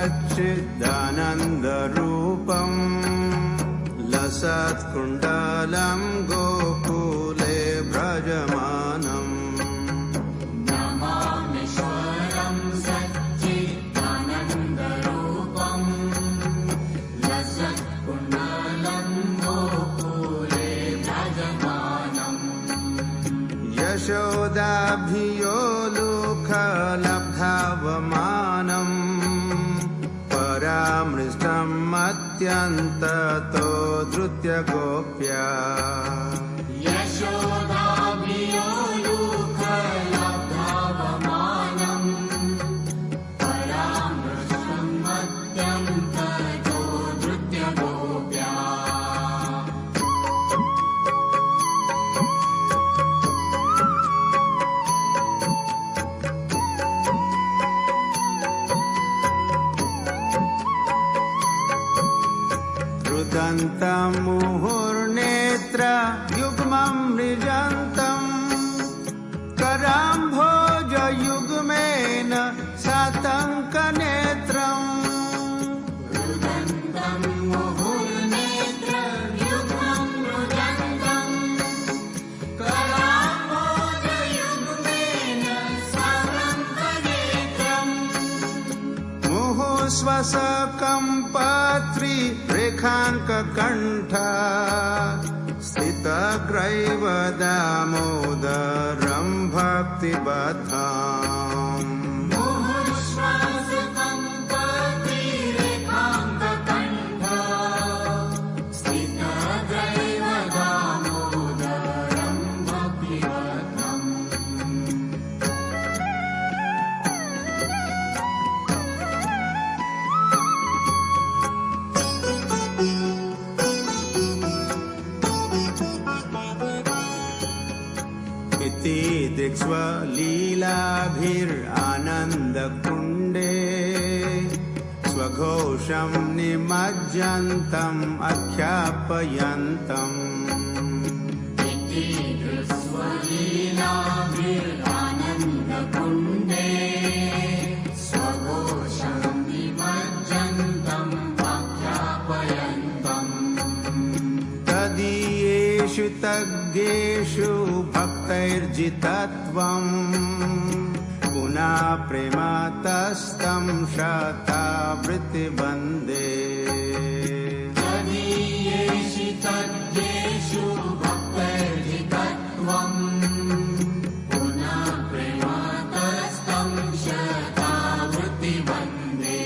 सच्चिदानन्दरूपम् लसत्कुण्डलं गोकुले व्रजमानम् नमामीश्वरं सच्चिदानन्दरूपम् लसत्कुण्डलं गोकुले व्रजमानम् यशोदाभियो लब्धावमानम् परामृष्टम् अत्यन्ततो धृत्य गोप्या यशोदाभियो लब्धावमानम् परामृष्टम् अत्यन्ततो धृत्य गोप्या रुदन्तम् मुहुर्नेत्र युग्मं मृजन्तम् कराम्भोजयुग्मेन सातङ्कनेत्रम् रुदन्तम् मुहुर्नेत्र युग्मं मृजन्तम् कराम्भोजयुग्मेन सातङ्कनेत्रम् मुहुस्वसकम्पत्री रेखाङ्ककण्ठा स्थितग्रैव दामोदरं भक्तिबद्धाम् मुहुश्वासकम्पत्री रेखाङ्ककण्ठा स्थितग्रैव दामोदरं भक्तिबद्धम् इति दिक्स्वलीलाभिरानन्दकुण्डे स्वघोषं निमज्जन्तम् अख्यापयन्तम् इति स्वलीलाभिरानन्दकुण्डे स्वघोषं निमज्जन्तम् आख्यापयन्तम् तदीयेषु तज्ञेषु भक्तैर्जितत्वम् पुनः प्रेमातस्तं शतावृत्तिवन्दे तदीयेषु तज्ञेषु भक्तैर्जितत्वम् पुनः प्रेमातस्तं शतावृत्तिवन्दे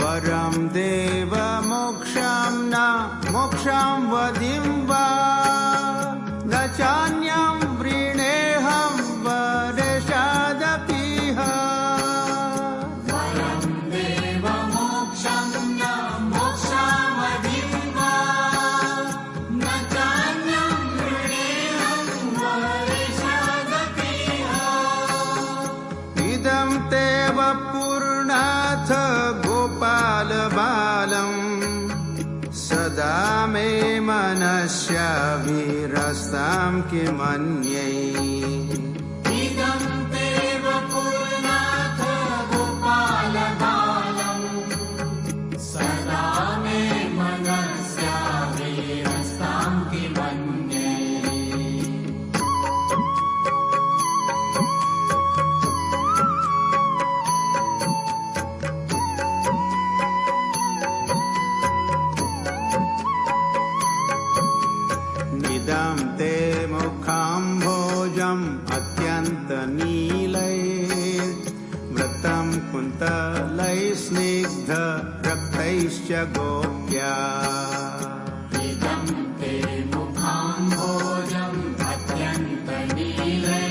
वरं देव मोक्षं न मोक्षं वदिं वा न चान्यं वृणेऽहं वरेशादपीह वरं देव मोक्षं न मोक्षावधिं वा न चान्यं वृणेऽहं वरेशादपीह इदं ते वपुर्नाथ गोपालबालम् सदा मे मनस्याभिरस्तां किमन्यै इदं ते वपुर्नाथ गोपालबालम् सदा मे मनस्याभिरस्तां किमन्ये इदं ते मुखाम्भोजम् अत्यन्तनीलैर्वृतं कुन्तलैः स्निग्ध रक्तैश्च गोप्या इदं ते मुखाम्भोजम् अत्यन्तनीले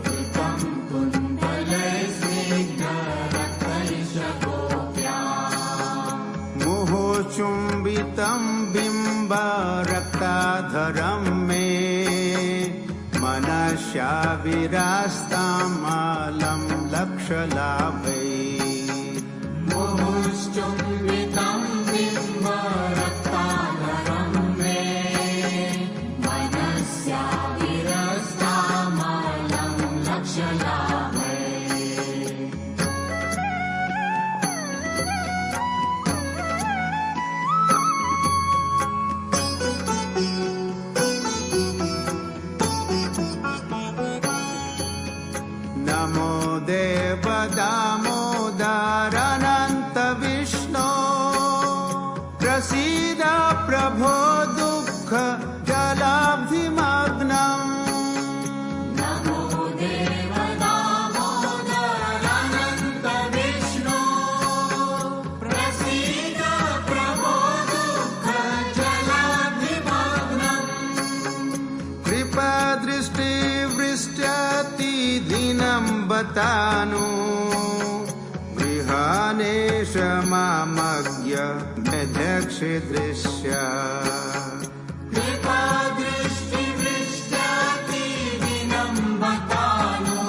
वृतं कुन्तलैः स्निग्धरक्तैश्च गोप्या मुहुचुम्बितं बिम्बरक्ताधरं मे मनस्याभिरास्तामालं लक्षलाभै मुहुश्चुम्बितं दामोदरानन्त विष्णो प्रसीद प्रभो दुःख जलाब्धिमग्नम् नमो देव दामोदरानन्त विष्णो प्रसीद प्रभो दुःख जलाब्धिमग्नम् कृपादृष्टिवृष्ट्याति दीनं बतानु गृहानेश मामज्ञ मेध्यक्षदृश्य कृपादृष्टिवृष्ट्याति दिनं बतानो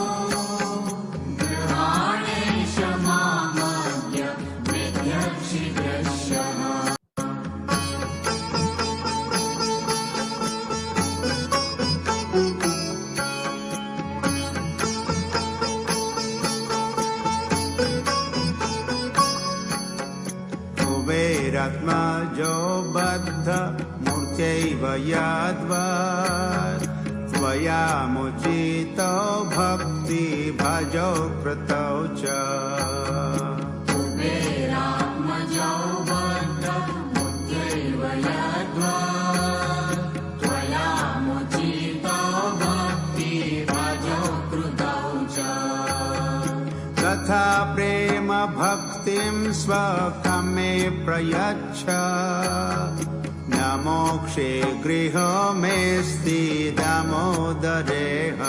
गृहाणेश मामज्ञ मेध्यक्षदृश्यः कुबेरात्मजो बद्ध मूर्त्यैव यद्वत् त्वया मुचितो भक्ति भजो कृतौ च कुबेरात्मजो बद्ध मूर्त्यैव यद्वत् त्वया मुचितो भक्ति भजो कृतौ च तथा प्रेम भक्तिं स्वकमे प्रयच्छ न मोक्षे गृहो मेऽस्ति दामोदरेह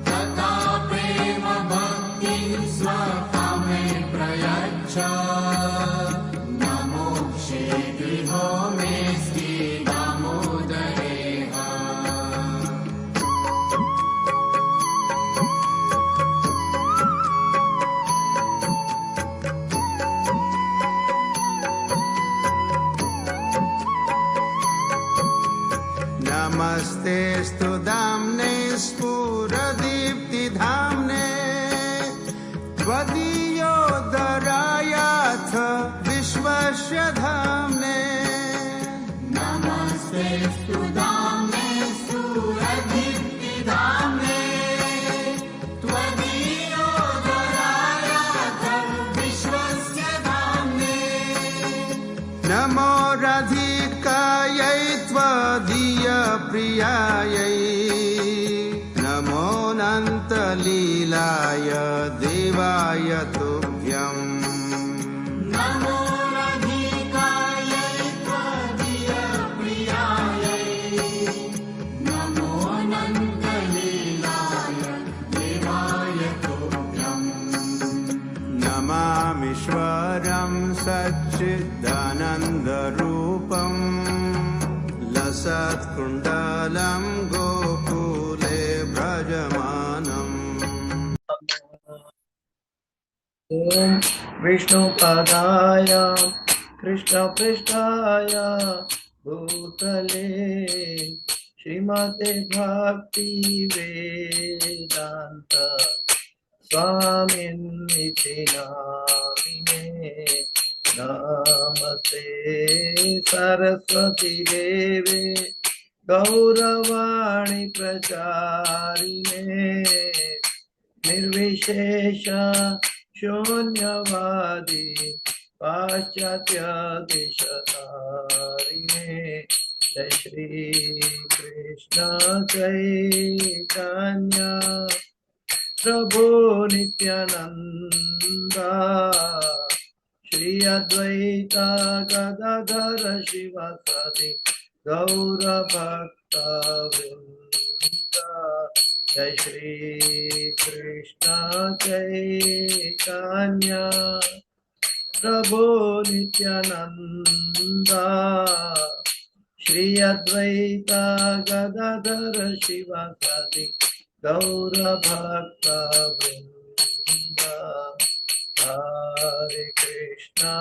तथा प्रेम भक्तिं स्वकामे प्रयच्छ न मोक्षे गृहो मेऽस्ति दामोदरेह नमस्तेऽस्तु दाम्ने स्फुरदीप्तिधाम्ने त्वदीयोदरायाथ विश्वस्य धाम्ने नमस्तेऽस्तु दाम्ने सुरदीप्तिधाम्ने त्वदीयोदरायाथ विश्वस्य धाम्ने नमो राधिकायै त्वदीयप्रियायै नमोऽनन्तलीलाय देवाय तुभ्यम् नमो राधिकायै त्वदीयप्रियायै नमो अनन्तलीलाय देवाय तुभ्यम् नमामीश्वरं सच्चिदानन्दरूपम् लसत्कुण्डलं गोकुले व्रजमानम् ॐ विष्णुपदाय कृष्णपृष्ठाय भूतले श्रीमते भक्तिवेदान्त स्वामिन्निति नामिने नमस्ते सरस्वती देवे गौरवाणी प्रचारिणे निर्विशेष शून्यवादी पाश्चात्य दिशतारिणे जय श्री कृष्ण चैतन्य प्रभु नित्यानंदा श्री अद्वैता गदाधर शिवासादि गौर भक्त वृंदा जय श्री कृष्ण चैतन्य प्रभु नित्यानंदा श्री अद्वैता गदाधर शिवासादि गौर भक्त वृंदा हरे कृष्णा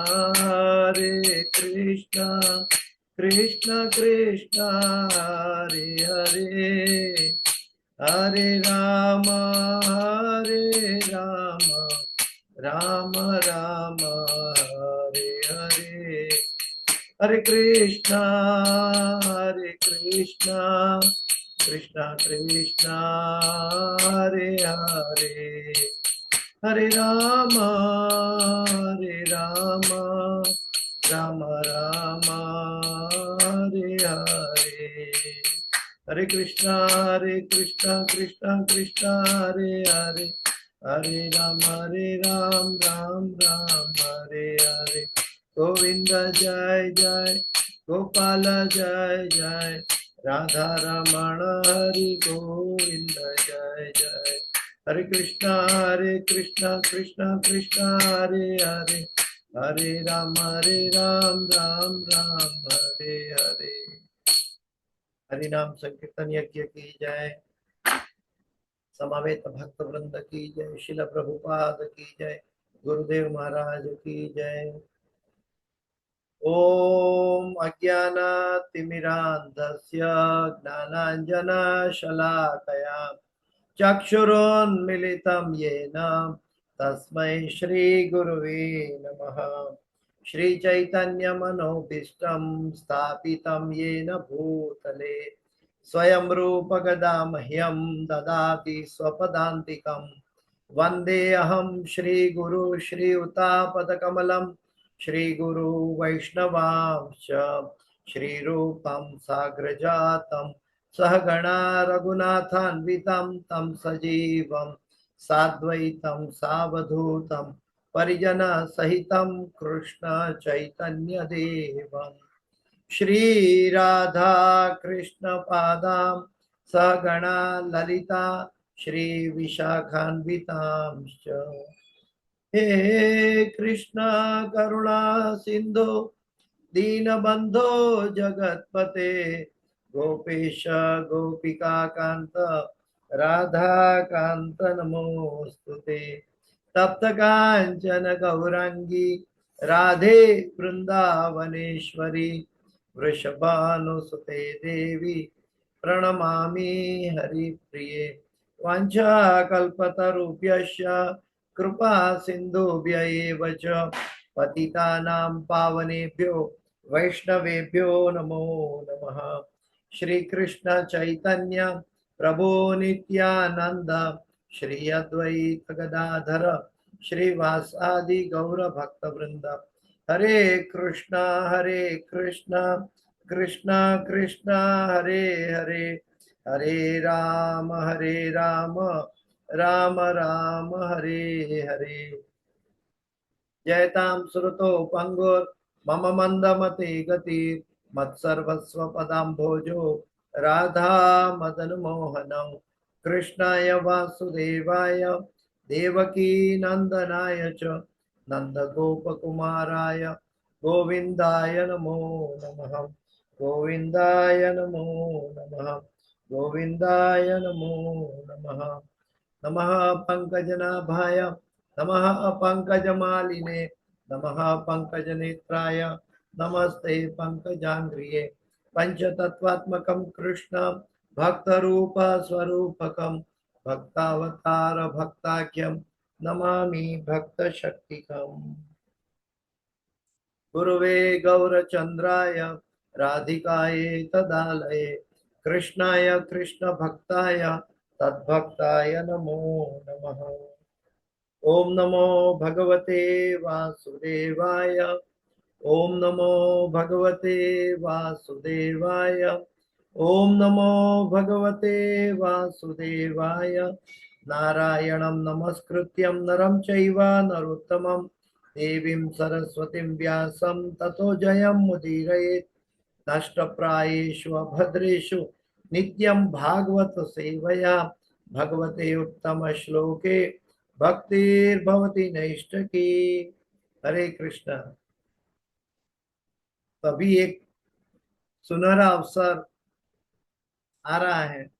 कृष्ण कृष्ण हरे हरे हरे राम राम राम हरे हरे हरे कृष्णा कृष्ण कृष्ण हरे हरे हरे राम राम राम हरे हरे, हरे कृष्णा कृष्णा कृष्णा हरे हरे, हरे राम राम राम हरे हरे। गोविंद जय जय गोपाल जय जय, राधा रमण हरि गोविंद जय जय। हरे कृष्णा कृष्णा कृष्णा हरे हरे, हरे राम राम राम हरे हरे। हरि नाम संकीर्तन यज्ञ की जय, समावेत भक्त वृंद की जय, शिल प्रभुपाद की जय, गुरुदेव महाराज की जय। ओम अज्ञानतिमिरान्धस्य ज्ञानाञ्जनशलाकया चक्षुरोन्मिलितं येन तस्मै श्रीगुरुवे नमः। श्रीचैतन्यमनोभीष्टं स्थापितं येन भूतले स्वयं रूपगदा मह्यं ददाति स्वपदान्तिकं। वन्देऽहं श्रीगुरु श्रीयुतापदकमलं श्रीगुरु वैष्णवांश्च श्रीरूपं साग्रजातं सहगणा रघुनाथान्वितं तं सजीवं साद्वैतं सावधूतं परिजनसहितं कृष्ण चैतन्यदेवं श्री राधा कृष्ण पादां सहगणा ललिता श्री विशाखान्वितांश्च। हे कृष्ण करुणा सिंधु दीनबंधो जगतपते, गोपेश गोपिका कांत राधा कांत नमोस्तुते। तप्त कांचन गौरांगी राधे वृंदावनेश्वरी, वृषभानुसुते देवी प्रणमामि हरिप्रिये। वाञ्छाकल्पतरुभ्यश्च कृपा सिन्धुभ्य एव च पतितानां पावनेभ्यो वैष्णवेभ्यो नमो नमः। श्री कृष्ण चैतन्य प्रभु नित्यानंद, श्री अद्वैत गदाधर श्रीवासादि गौर भक्त वृंद, हरे कृष्णा कृष्णा कृष्णा हरे हरे, हरे राम राम राम हरे हरे। जयतां श्रुतो पंगुर मम मंदमते गति, मत्सर्वस्व पदाम्भोजो राधा मदन मोहनम। कृष्णाय वासुदेवाय देवकी नंदनाय च नंदगोपकुमाराय गोविंदाय नमो नमः, गोविंदाय नमो नमः, गोविंदाय नमो नमः। नमः पंकजनाभाय नमः पंकजमालिने, नमः पंकजनेत्राय नमस्ते पंकजांघ्रिये। पंचतत्वात्मकं कृष्ण भक्तरूप स्वरूपकं भक्तावतार भक्ताख्यं नमामि भक्तशक्तिकम्। गुरुवे गौरचंद्राय राधिकाये तदालये, कृष्णाय कृष्ण भक्ताय तद्भक्ताय नमो नमः। ओम नमो भगवते वासुदेवाय, ओम नमो भगवते वासुदेवाय, ओम नमो भगवते वासुदेवाय। नारायणं नमस्कृत्यं नरं चैव नरोत्तमं देवीं सरस्वतीं व्यासं ततो जयं मुदीरयेत्। नष्टप्रायेषु अभद्रेषु नित्यं भागवत सेवया, भगवते उत्तम श्लोके भक्तिर्भवति नैष्ठकी। हरे कृष्ण। तभी एक सुनहरा अवसर आ रहा है,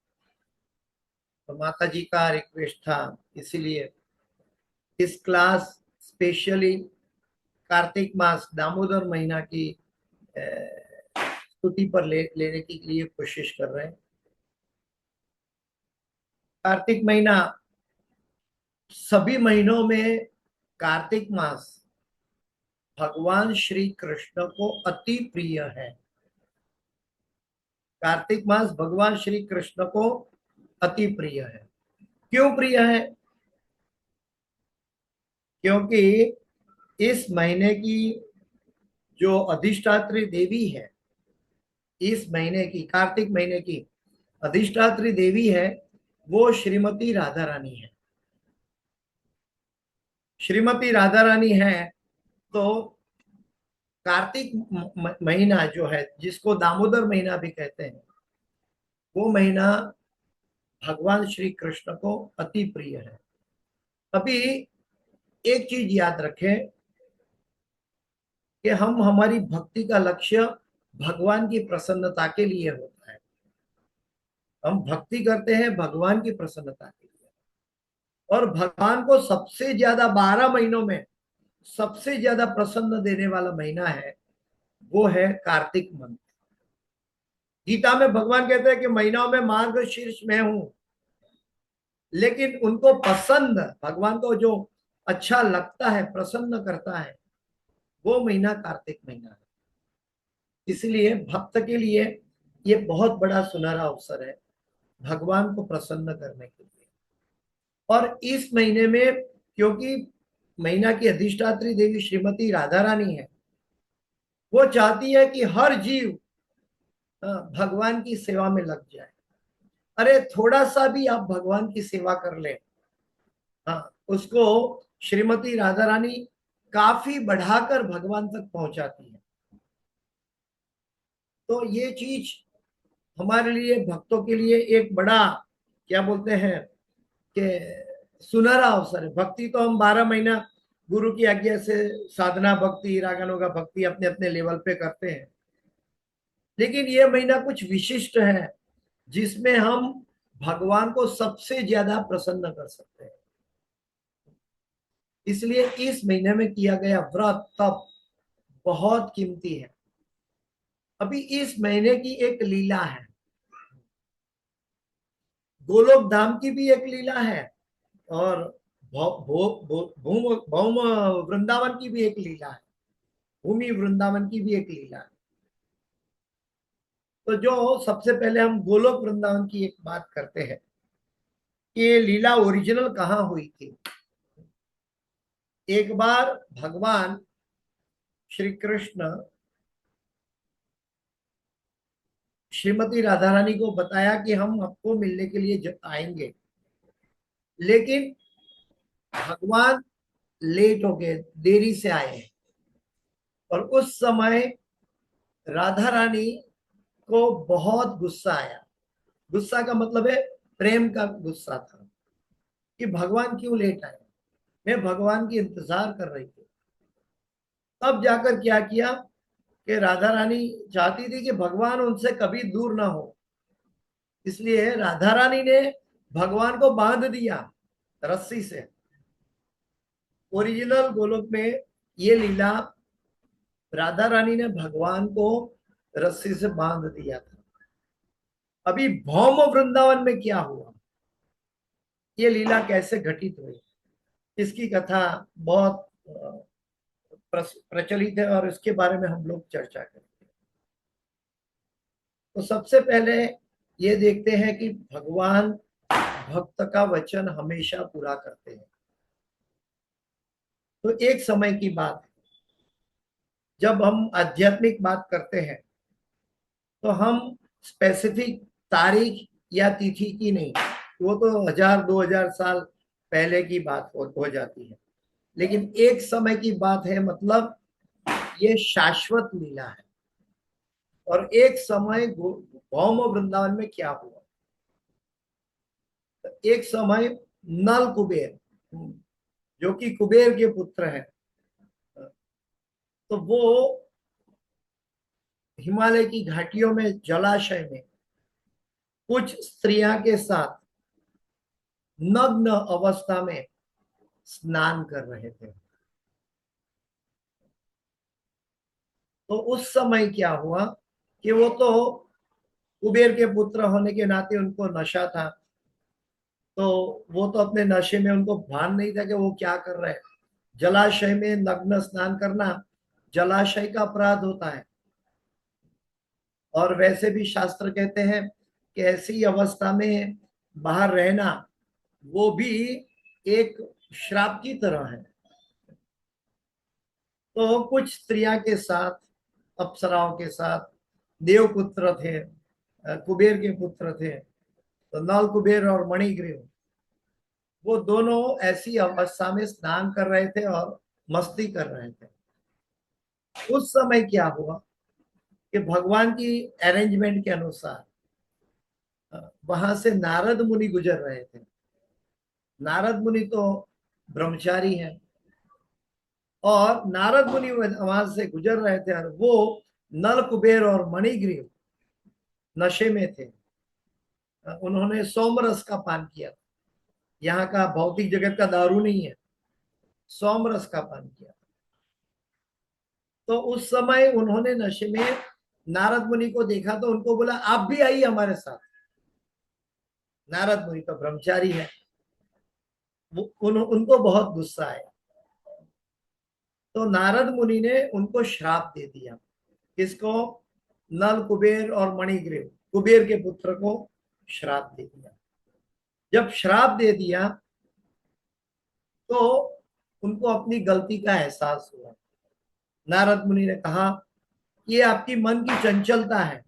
तो माता जी का रिक्वेस्ट था, इसीलिए इस क्लास स्पेशली कार्तिक मास दामोदर महीना की स्तुति पर लेने के लिए कोशिश कर रहे हैं। कार्तिक महीना सभी महीनों में कार्तिक मास भगवान श्री कृष्ण को अति प्रिय है। कार्तिक मास भगवान श्री कृष्ण को अति प्रिय है। क्यों प्रिय है? क्योंकि इस महीने की जो अधिष्ठात्री देवी है, इस महीने की, कार्तिक महीने की अधिष्ठात्री देवी है, वो श्रीमती राधा रानी है। श्रीमती राधा रानी है तो कार्तिक महीना जो है, जिसको दामोदर महीना भी कहते हैं, वो महीना भगवान श्री कृष्ण को अति प्रिय है। अभी एक चीज याद रखें कि हम, हमारी भक्ति का लक्ष्य भगवान की प्रसन्नता के लिए होता है। हम भक्ति करते हैं भगवान की प्रसन्नता के लिए, और भगवान को सबसे ज्यादा 12 महीनों में सबसे ज्यादा प्रसन्न देने वाला महीना है, वो है कार्तिक मंथ। गीता में भगवान कहते हैं कि महीनों में मार्गशीर्ष में हूं, लेकिन उनको पसंद, भगवान को जो अच्छा लगता है, प्रसन्न करता है, वो महीना कार्तिक महीना है। इसलिए भक्त के लिए ये बहुत बड़ा सुनहरा अवसर है भगवान को प्रसन्न करने के लिए। और इस महीने में, क्योंकि महीना की अधिष्ठात्री देवी श्रीमती राधा रानी है, वो चाहती है कि हर जीव भगवान की सेवा में लग जाए। अरे थोड़ा सा भी आप भगवान की सेवा कर ले, हाँ, उसको श्रीमती राधा रानी काफी बढ़ाकर भगवान तक पहुंचाती है। तो ये चीज हमारे लिए, भक्तों के लिए एक बड़ा, क्या बोलते हैं कि सुनहरा अवसर है। भक्ति तो हम 12 महीना गुरु की आज्ञा से साधना भक्ति, रागानों का भक्ति अपने अपने लेवल पे करते हैं, लेकिन ये महीना कुछ विशिष्ट है जिसमें हम भगवान को सबसे ज्यादा प्रसन्न कर सकते हैं। इसलिए इस महीने में किया गया व्रत तप बहुत कीमती है। अभी इस महीने की एक लीला है, गोलोक धाम की भी एक लीला है, और भौम वृंदावन की भी एक लीला है, भूमि वृंदावन की भी एक लीला है। तो जो सबसे पहले हम गोलोक वृंदावन की एक बात करते हैं कि ये लीला ओरिजिनल कहाँ हुई थी। एक बार भगवान श्री कृष्ण श्रीमती राधा रानी को बताया कि हम आपको मिलने के लिए आएंगे, लेकिन भगवान लेट हो गए, देरी से आए। और उस समय राधा रानी को बहुत गुस्सा आया। गुस्सा का मतलब है प्रेम का गुस्सा था कि भगवान क्यों लेट आए, मैं भगवान की इंतजार कर रही थी। तब जाकर क्या किया कि राधा रानी चाहती थी कि भगवान उनसे कभी दूर ना हो, इसलिए राधा रानी ने भगवान को बांध दिया रस्सी से। ओरिजिनल गोलोक में ये लीला, राधा रानी ने भगवान को रस्सी से बांध दिया था। अभी भौम वृंदावन में क्या हुआ, ये लीला कैसे घटित हुई, इसकी कथा बहुत प्रचलित है और इसके बारे में हम लोग चर्चा करेंगे। तो सबसे पहले ये देखते हैं कि भगवान भक्त का वचन हमेशा पूरा करते हैं। तो एक समय की बात है, जब हम आध्यात्मिक बात करते हैं तो हम स्पेसिफिक तारीख या तिथि की नहीं, वो तो 1000-2000 साल पहले की बात हो जाती है, लेकिन एक समय की बात है, मतलब ये शाश्वत लीला है। और एक समय भौम वृंदावन में क्या हुआ, तो एक समय नल कुबेर, जो कि कुबेर के पुत्र हैं, तो वो हिमालय की घाटियों में जलाशय में कुछ स्त्रियां के साथ नग्न अवस्था में स्नान कर रहे थे। तो उस समय क्या हुआ कि वो तो कुबेर के पुत्र होने के नाते उनको नशा था, तो वो तो अपने नशे में, उनको भान नहीं था कि वो क्या कर रहे हैं। जलाशय में नग्न स्नान करना जलाशय का अपराध होता है, और वैसे भी शास्त्र कहते हैं कि ऐसी अवस्था में बाहर रहना वो भी एक श्राप की तरह है। तो कुछ स्त्रियां के साथ, अप्सराओं के साथ, देवपुत्र थे, कुबेर के पुत्र थे, तो नल कुबेर और मणिग्रीव, वो दोनों ऐसी अवस्था में स्नान कर रहे थे और मस्ती कर रहे थे। उस समय क्या हुआ कि भगवान की अरेंजमेंट के अनुसार वहां से नारद मुनि गुजर रहे थे। नारद मुनि तो ब्रह्मचारी हैं, और नारद मुनि वहां से गुजर रहे थे और वो नल कुबेर और मणिग्रीव नशे में थे। उन्होंने सोमरस का पान किया। यहाँ का भौतिक जगत का दारू नहीं है, सोमरस का पान किया। तो उस समय उन्होंने नशे में नारद मुनि को देखा, तो उनको बोला आप भी आइए हमारे साथ। नारद मुनि तो ब्रह्मचारी है, उनको बहुत गुस्सा आया। तो नारद मुनि ने उनको श्राप दे दिया। किसको? नल कुबेर और मणिग्रीव, कुबेर के पुत्र को श्राप दे दिया। जब श्राप दे दिया तो उनको अपनी गलती का एहसास हुआ। नारद मुनि ने कहा ये आपकी मन की चंचलता है,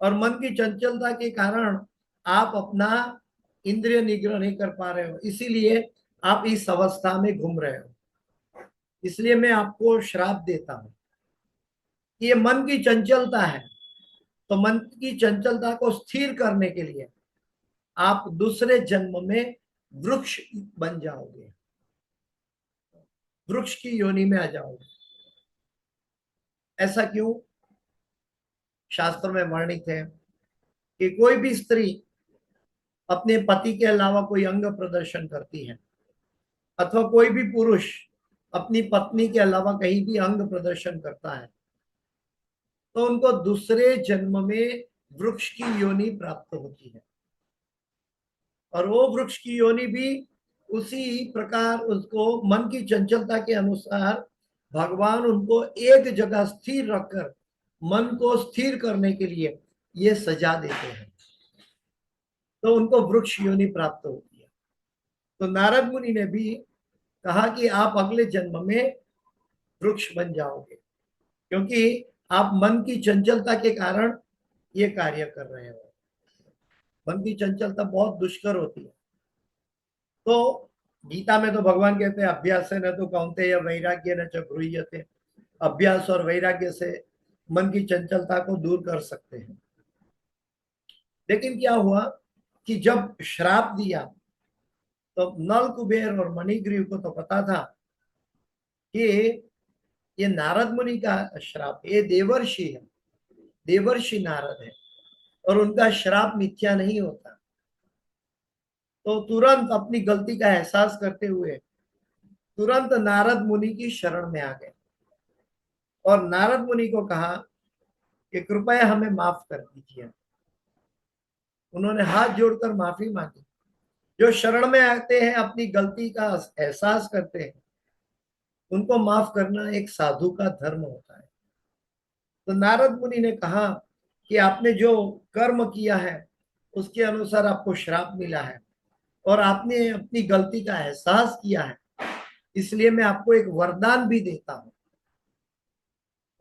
और मन की चंचलता के कारण आप अपना इंद्रिय निग्रह नहीं कर पा रहे हो, इसीलिए आप इस अवस्था में घूम रहे हो। इसलिए मैं आपको श्राप देता हूं। ये मन की चंचलता है, तो मन की चंचलता को स्थिर करने के लिए आप दूसरे जन्म में वृक्ष बन जाओगे, वृक्ष की योनि में आ जाओगे। ऐसा क्यों? शास्त्र में वर्णित है कि कोई भी स्त्री अपने पति के अलावा कोई अंग प्रदर्शन करती है, अथवा कोई भी पुरुष अपनी पत्नी के अलावा कहीं भी अंग प्रदर्शन करता है, तो उनको दूसरे जन्म में वृक्ष की योनि प्राप्त होती है। और वो वृक्ष की योनि भी उसी प्रकार उसको मन की चंचलता के अनुसार भगवान उनको एक जगह स्थिर रखकर मन को स्थिर करने के लिए ये सजा देते हैं, तो उनको वृक्ष योनि प्राप्त होती है। तो नारद मुनि ने भी कहा कि आप अगले जन्म में वृक्ष बन जाओगे, क्योंकि आप मन की चंचलता के कारण ये कार्य कर रहे हो। मन की चंचलता बहुत दुष्कर होती है। तो गीता में तो भगवान कहते हैं अभ्यास न तो कौन्तेय वैराग्य न च गृह्यते, अभ्यास और वैराग्य से मन की चंचलता को दूर कर सकते हैं। लेकिन क्या हुआ कि जब श्राप दिया तो नल कुबेर और मणिग्रीव को तो पता था कि ये नारद मुनि का श्राप, ये देवर्षि है, देवर्षि नारद है, और उनका श्राप मिथ्या नहीं होता। तो तुरंत अपनी गलती का एहसास करते हुए तुरंत नारद मुनि की शरण में आ गए और नारद मुनि को कहा कि कृपया हमें माफ कर दीजिए। उन्होंने हाथ जोड़कर माफी मांगी। जो शरण में आते हैं, अपनी गलती का एहसास करते हैं, उनको माफ करना एक साधु का धर्म होता है। तो नारद मुनि ने कहा कि आपने जो कर्म किया है उसके अनुसार आपको श्राप मिला है, और आपने अपनी गलती का एहसास किया है, इसलिए मैं आपको एक वरदान भी देता हूं।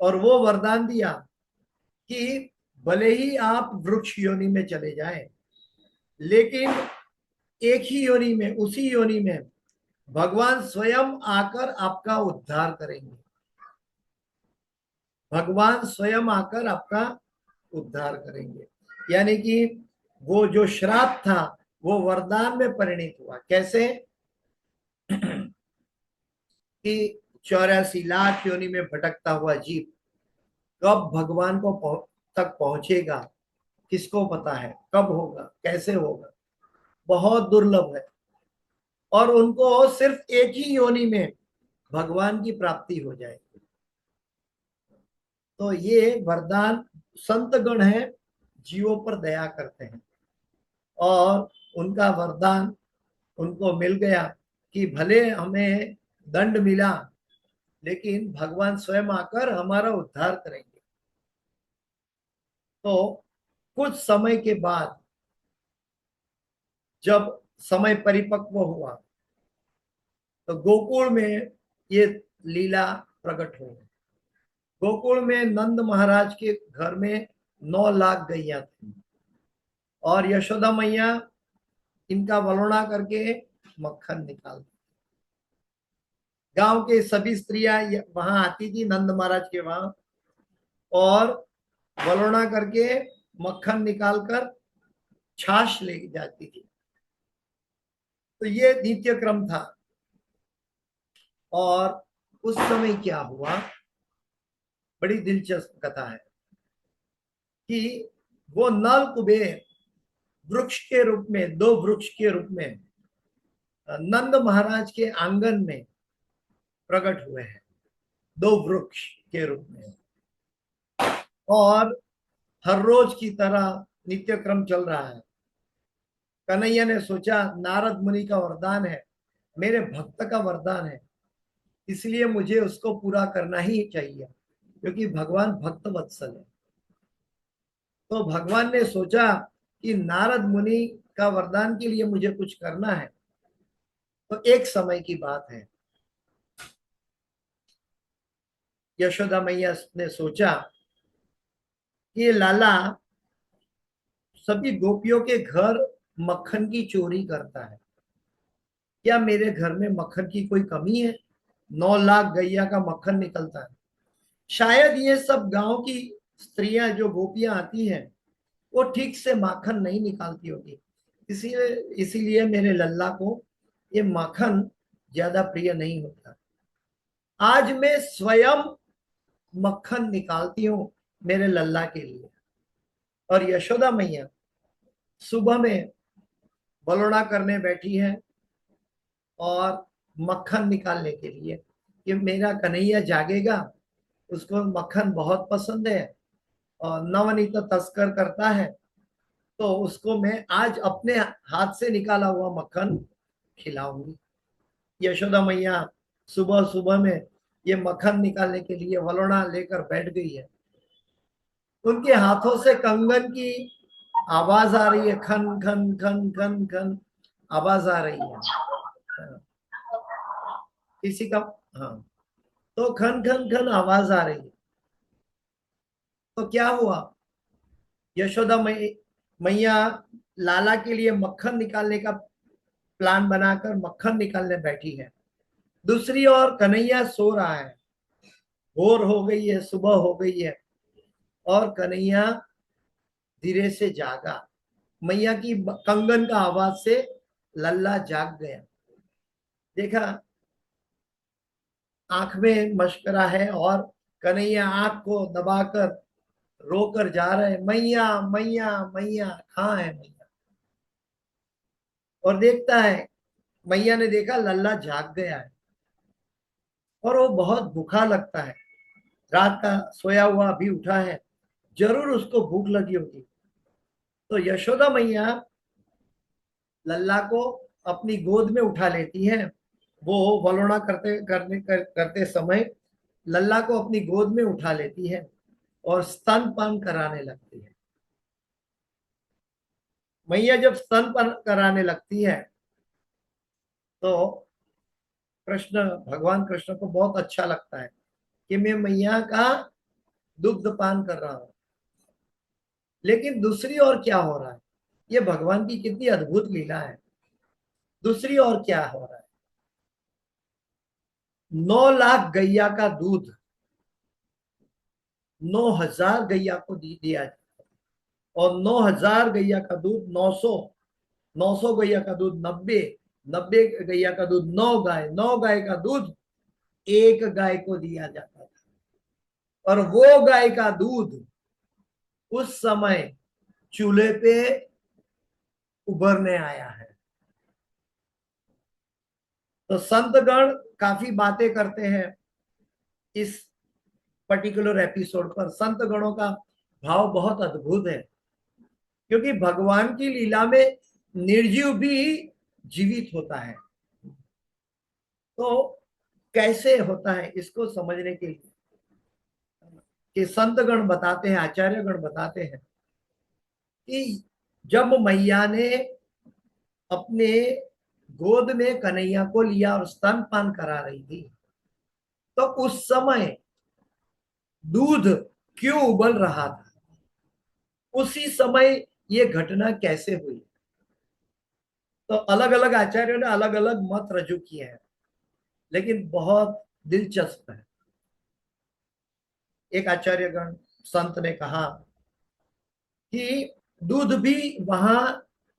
और वो वरदान दिया कि भले ही आप वृक्ष योनि में चले जाएं, लेकिन एक ही योनि में, उसी योनि में भगवान स्वयं आकर आपका उद्धार करेंगे। भगवान स्वयं आकर आपका उद्धार करेंगे। यानी कि वो जो श्राप था वो वरदान में परिणित हुआ। कैसे? कि 84 लाख योनि में भटकता हुआ जीव कब भगवान को तक पहुंचेगा, किसको पता है? कब होगा, कैसे होगा, बहुत दुर्लभ है। और उनको सिर्फ एक ही योनि में भगवान की प्राप्ति हो जाएगी। तो ये वरदान संत गण है, जीवों पर दया करते हैं, और उनका वरदान उनको मिल गया कि भले हमें दंड मिला, लेकिन भगवान स्वयं आकर हमारा उद्धार करेंगे। तो कुछ समय के बाद जब समय परिपक्व हुआ, तो गोकुल में ये लीला प्रकट हुई। गोकुल में नंद महाराज के घर में 9 लाख गैया थी और यशोदा मैया इनका वलोना करके मक्खन निकाल, गांव के सभी स्त्रियां वहां आती थी नंद महाराज के वहां और वलोना करके मक्खन निकालकर छाछ ले जाती थी। तो ये नित्य क्रम था। और उस समय क्या हुआ, बड़ी दिलचस्प कथा है कि वो नल कुबेर वृक्ष के रूप में, 2 वृक्ष के रूप में नंद महाराज के आंगन में प्रकट हुए हैं, 2 वृक्ष के रूप में। और हर रोज की तरह नित्य क्रम चल रहा है। कन्हैया ने सोचा नारद मुनि का वरदान है, मेरे भक्त का वरदान है, इसलिए मुझे उसको पूरा करना ही चाहिए, क्योंकि भगवान भक्त वत्सल है। तो भगवान ने सोचा कि नारद मुनि का वरदान के लिए मुझे कुछ करना है। तो एक समय की बात है, यशोदा मैया ने सोचा कि लाला सभी गोपियों के घर मक्खन की चोरी करता है, क्या मेरे घर में मक्खन की कोई कमी है? 9 लाख गैया का मक्खन निकलता है। शायद ये सब गांव की स्त्रियां जो गोपियां आती हैं वो ठीक से माखन नहीं निकालती होगी, इसीलिए मेरे लल्ला को ये माखन ज्यादा प्रिय नहीं होता। आज मैं स्वयं मक्खन निकालती हूँ मेरे लल्ला के लिए। और यशोदा मैया सुबह में बलोड़ा करने बैठी है और मक्खन निकालने के लिए कि मेरा कन्हैया जागेगा, उसको मक्खन बहुत पसंद है और नवनीत तस्कर करता है, तो उसको मैं आज अपने हाथ से निकाला हुआ मक्खन खिलाऊंगी। यशोदा मैया सुबह सुबह में ये मक्खन निकालने के लिए वलोड़ा लेकर बैठ गई है। उनके हाथों से कंगन की आवाज आ रही है, खन खन खन खन खन आवाज आ रही है किसी का। हाँ, तो खन खन खन आवाज आ रही है। तो क्या हुआ, यशोदा मैया लाला के लिए मक्खन निकालने का प्लान बनाकर मक्खन निकालने बैठी है। दूसरी ओर कन्हैया सो रहा है, भोर हो गई है, सुबह हो गई है और कन्हैया धीरे से जागा। मैया की कंगन का आवाज से लल्ला जाग गया। देखा आंख में मशकरा है और कन्हैया आंख को दबाकर रोकर जा रहे, मैया मैया मैया कहाँ है मैया। और देखता है, मैया ने देखा लल्ला जाग गया है और वो बहुत भूखा लगता है, रात का सोया हुआ अभी उठा है, जरूर उसको भूख लगी होगी। तो यशोदा मैया लल्ला को अपनी गोद में उठा लेती है। वो वलोना करते समय लल्ला को अपनी गोद में उठा लेती है और स्तनपान कराने लगती है। मैया जब स्तनपान कराने लगती है तो भगवान कृष्ण को बहुत अच्छा लगता है कि मैं मैया का दुग्ध पान कर रहा हूं। लेकिन दूसरी ओर क्या हो रहा है, ये भगवान की कितनी अद्भुत लीला है। दूसरी ओर क्या हो रहा है, 9 लाख गैया का दूध 9,000 गैया को दिया जाता है और 9,000 गैया का दूध 900 गैया का दूध 90 गैया का दूध 9 गाय का दूध 1 गाय को दिया जाता था। और वो गाय का दूध उस समय चूल्हे पे उभरने आया है। तो संतगण काफी बातें करते हैं इस पर्टिकुलर एपिसोड पर। संत गणों का भाव बहुत अद्भुत है, क्योंकि भगवान की लीला में निर्जीव भी जीवित होता है। तो कैसे होता है इसको समझने के लिए कि संत गण बताते हैं, आचार्य गण बताते हैं कि जब मैया ने अपने गोद में कन्हैया को लिया और स्तनपान करा रही थी, तो उस समय दूध क्यों उबल रहा था, उसी समय ये घटना कैसे हुई। तो अलग अलग आचार्यों ने अलग अलग मत रजू किए हैं, लेकिन बहुत दिलचस्प है। एक आचार्यगण संत ने कहा कि दूध भी वहां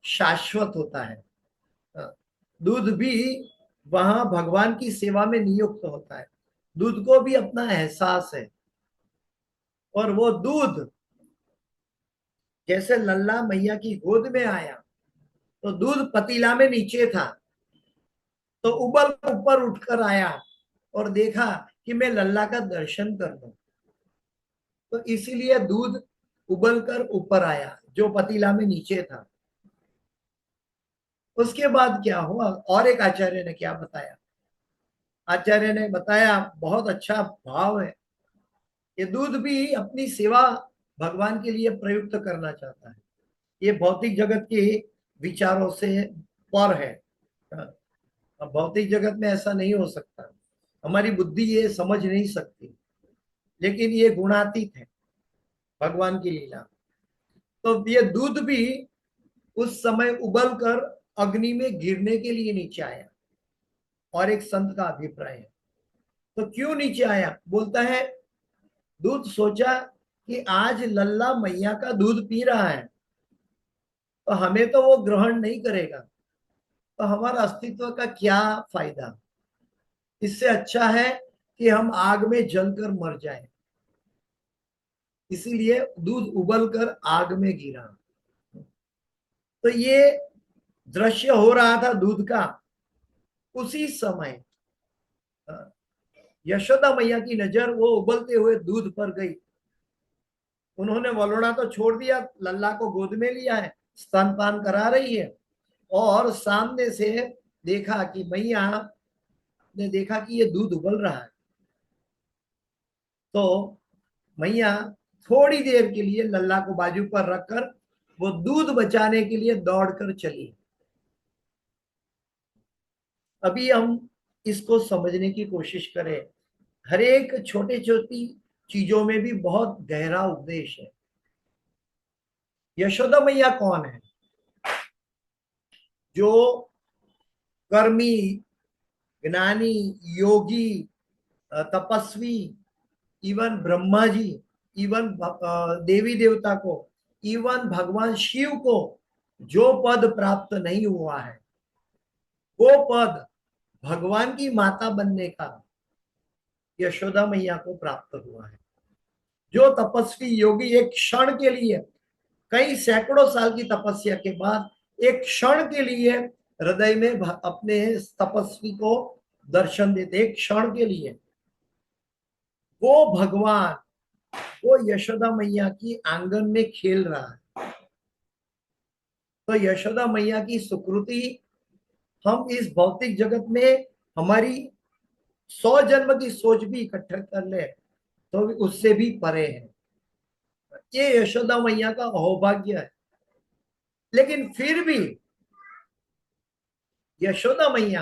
शाश्वत होता है, दूध भी वहां भगवान की सेवा में नियुक्त होता है, दूध को भी अपना एहसास है। और वो दूध जैसे लल्ला मैया की गोद में आया तो दूध पतीला में नीचे था, तो उबल ऊपर उठकर आया और देखा कि मैं लल्ला का दर्शन कर लूं, तो इसीलिए दूध उबल कर ऊपर आया जो पतीला में नीचे था। उसके बाद क्या हुआ, और एक आचार्य ने क्या बताया, आचार्य ने बताया बहुत अच्छा भाव है, ये दूध भी अपनी सेवा भगवान के लिए प्रयुक्त करना चाहता है, ये भौतिक जगत के विचारों से पर है। अब भौतिक जगत में ऐसा नहीं हो सकता, हमारी बुद्धि ये समझ नहीं सकती, लेकिन ये गुणातीत है भगवान की लीला। तो ये दूध भी उस समय उबल कर अग्नि में गिरने के लिए नीचे आया। और एक संत का अभिप्राय है, तो क्यों नीचे आया, बोलता है दूध सोचा कि आज लल्ला मैया का दूध पी रहा है, तो हमें तो वो ग्रहण नहीं करेगा, तो हमारा अस्तित्व का क्या फायदा, इससे अच्छा है कि हम आग में जलकर मर जाएं। इसीलिए दूध उबलकर आग में गिरा। तो ये दृश्य हो रहा था दूध का। उसी समय यशोदा मैया की नजर वो उबलते हुए दूध पर गई। उन्होंने वलोना तो छोड़ दिया, लल्ला को गोद में लिया है, स्तनपान करा रही है, और सामने से देखा कि मैया ने देखा कि ये दूध उबल रहा है। तो मैया थोड़ी देर के लिए लल्ला को बाजू पर रखकर वो दूध बचाने के लिए दौड़कर चली। अभी हम इसको समझने की कोशिश करें, हर एक छोटी छोटी चीजों में भी बहुत गहरा उपदेश है। यशोदा मैया कौन है, जो कर्मी, ज्ञानी, योगी, तपस्वी, इवन ब्रह्मा जी, इवन देवी देवता को, इवन भगवान शिव को जो पद प्राप्त नहीं हुआ है, वो पद भगवान की माता बनने का यशोदा मैया को प्राप्त हुआ है। जो तपस्वी योगी एक क्षण के लिए, कई सैकड़ों साल की तपस्या के बाद एक क्षण के लिए हृदय में अपने तपस्वी को दर्शन देते, एक क्षण के लिए, वो भगवान वो यशोदा मैया की आंगन में खेल रहा है। तो यशोदा मैया की सुकृति हम इस भौतिक जगत में हमारी 100 जन्म की सोच भी इकट्ठा कर ले तो उससे भी परे है। ये यशोदा मैया का अहोभाग्य है। लेकिन फिर भी यशोदा मैया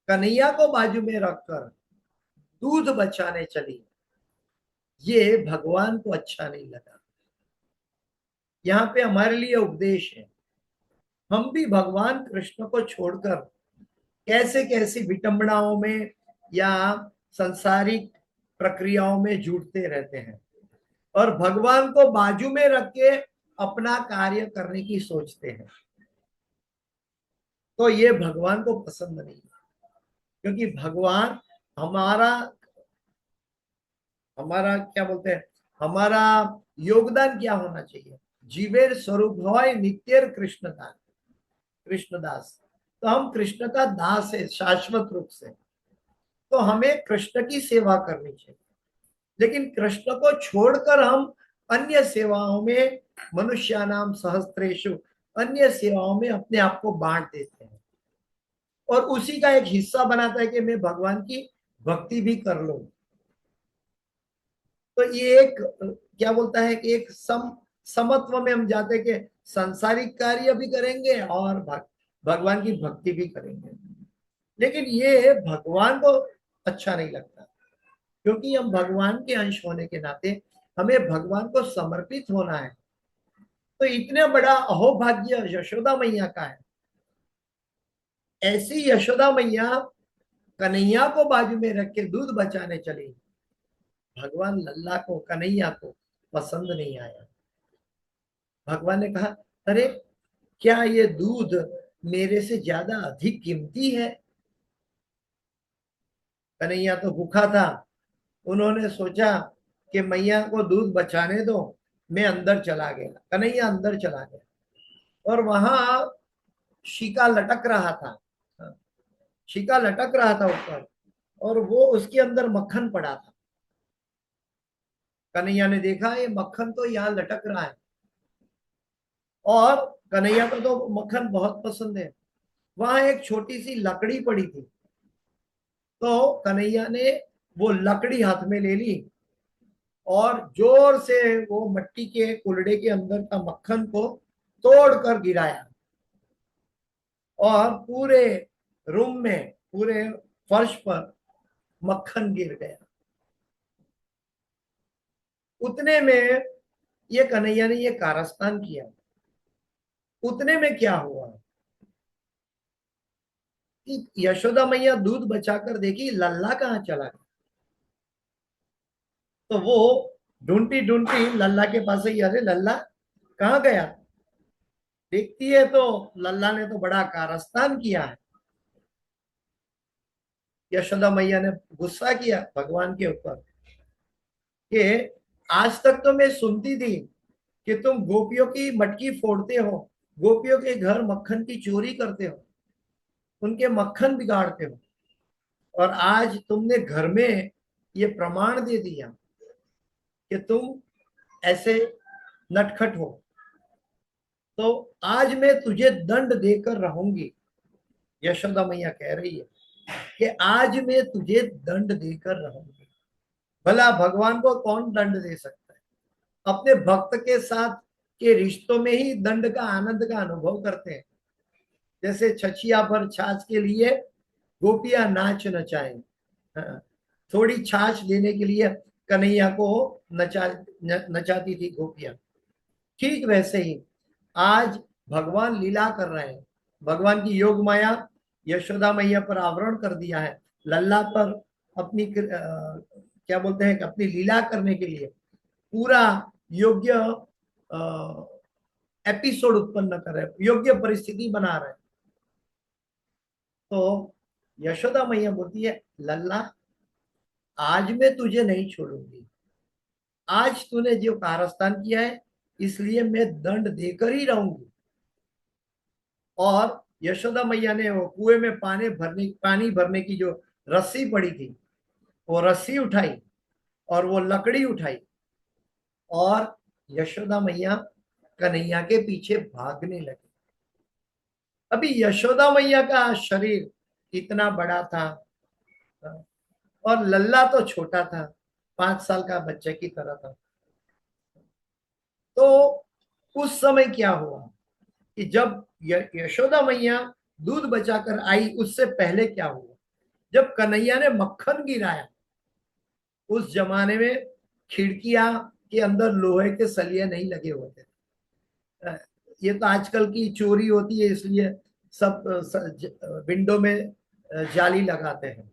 कन्हैया को बाजू में रखकर दूध बचाने चली, ये भगवान को अच्छा नहीं लगा। यहाँ पे हमारे लिए उपदेश है, हम भी भगवान कृष्ण को छोड़कर कैसे कैसी विटंबनाओं में या संसारिक प्रक्रियाओं में जुटते रहते हैं और भगवान को बाजू में रख के अपना कार्य करने की सोचते हैं। तो ये भगवान को पसंद नहीं है, क्योंकि भगवान हमारा हमारा क्या बोलते हैं, हमारा योगदान क्या होना चाहिए, जीवेर स्वरूप होय नित्यर कृष्णदास, कृष्णदास। तो हम कृष्ण का दास है शाश्वत रूप से, तो हमें कृष्ण की सेवा करनी चाहिए। लेकिन कृष्ण को छोड़कर हम अन्य सेवाओं में, मनुष्यानाम सहस्त्रेषु, अन्य सेवाओं में अपने आप को बांट देते हैं और उसी का एक हिस्सा बनाता है कि मैं भगवान की भक्ति भी कर लूं। तो ये एक क्या बोलता है कि एक समत्व में हम जाते कि सांसारिक कार्य भी करेंगे और भगवान की भक्ति भी करेंगे। लेकिन ये भगवान को अच्छा नहीं लगता। क्योंकि हम भगवान के अंश होने के नाते हमें भगवान को समर्पित होना है। तो इतने बड़ा अहोभाग्य यशोदा मैया का है। ऐसी यशोदा मैया कन्हैया को बाजू में रख के दूध बचाने चली। भगवान लल्ला को, कन्हैया को पसंद नहीं आया। भगवान ने कहा, अरे क्या ये दूध मेरे से ज्यादा अधिक कीमती है? कन्हैया तो भूखा था। उन्होंने सोचा कि मैया को दूध बचाने दो, मैं अंदर चला गया। कन्हैया अंदर चला गया और वहां शिका लटक रहा था। शिका लटक रहा था ऊपर और वो उसके अंदर मक्खन पड़ा था। कन्हैया ने देखा ये मक्खन तो यहाँ लटक रहा है और कन्हैया को तो मक्खन बहुत पसंद है। वहां एक छोटी सी लकड़ी पड़ी थी, तो कन्हैया ने वो लकड़ी हाथ में ले ली और जोर से वो मट्टी के कुलड़े के अंदर का मक्खन को तोड़कर गिराया और पूरे रूम में, पूरे फर्श पर मक्खन गिर गया। उतने में ये कन्हैया ने ये कारस्तान किया। उतने में क्या हुआ कि यशोदा मैया दूध बचाकर देखी लल्ला कहाँ चला गया। तो वो ढूंढती ढूंढती लल्ला के पास ही, अरे लल्ला कहाँ गया? देखती है तो लल्ला ने तो बड़ा कारस्तान किया है। यशोदा मैया ने गुस्सा किया भगवान के ऊपर कि आज तक तो मैं सुनती थी कि तुम गोपियों की मटकी फोड़ते हो, गोपियों के घर मक्खन की चोरी करते हो, उनके मक्खन बिगाड़ते हो, और आज तुमने घर में ये प्रमाण दे दिया कि तुम ऐसे नटखट हो, तो आज मैं तुझे दंड देकर रहूंगी। यशोदा मैया कह रही है कि आज मैं तुझे दंड देकर रहूंगी। भला भगवान को कौन दंड दे सकता है? अपने भक्त के साथ के रिश्तों में ही दंड का, आनंद का अनुभव करते हैं। जैसे छछिया पर छाछ के लिए गोपियां नाच नचाएं, हाँ, थोड़ी छाछ देने के लिए कन्हैया को नचाती थी गोपियां। ठीक वैसे ही आज भगवान लीला कर रहे हैं। भगवान की योग माया यशोदा मैया पर आवरण कर दिया है। लल्ला पर अपनी क्या बोलते हैं, अपनी लीला करने के लिए पूरा योग्य एपिसोड उत्पन्न कर रहे हैं, योग्य परिस्थिति बना रहे हैं। तो यशोदा मैया बोलती है, लल्ला आज मैं तुझे नहीं छोड़ूंगी। आज तूने जो कारस्तान किया है इसलिए मैं दंड देकर ही रहूंगी। और यशोदा मैया ने वो कुएं में पानी भरने की जो रस्सी पड़ी थी, वो रस्सी उठाई और वो लकड़ी उठाई और यशोदा मैया कन्हैया के पीछे भागने लगी। अभी यशोदा मैया का शरीर इतना बड़ा था और लल्ला तो छोटा था, 5 साल का बच्चे की तरह था। तो उस समय क्या हुआ कि जब यशोदा मैया दूध बचाकर आई, उससे पहले क्या हुआ, जब कन्हैया ने मक्खन गिराया, उस जमाने में खिड़कियां के अंदर लोहे के सलिए नहीं लगे होते। ये तो आजकल की चोरी होती है इसलिए सब विंडो में जाली लगाते हैं।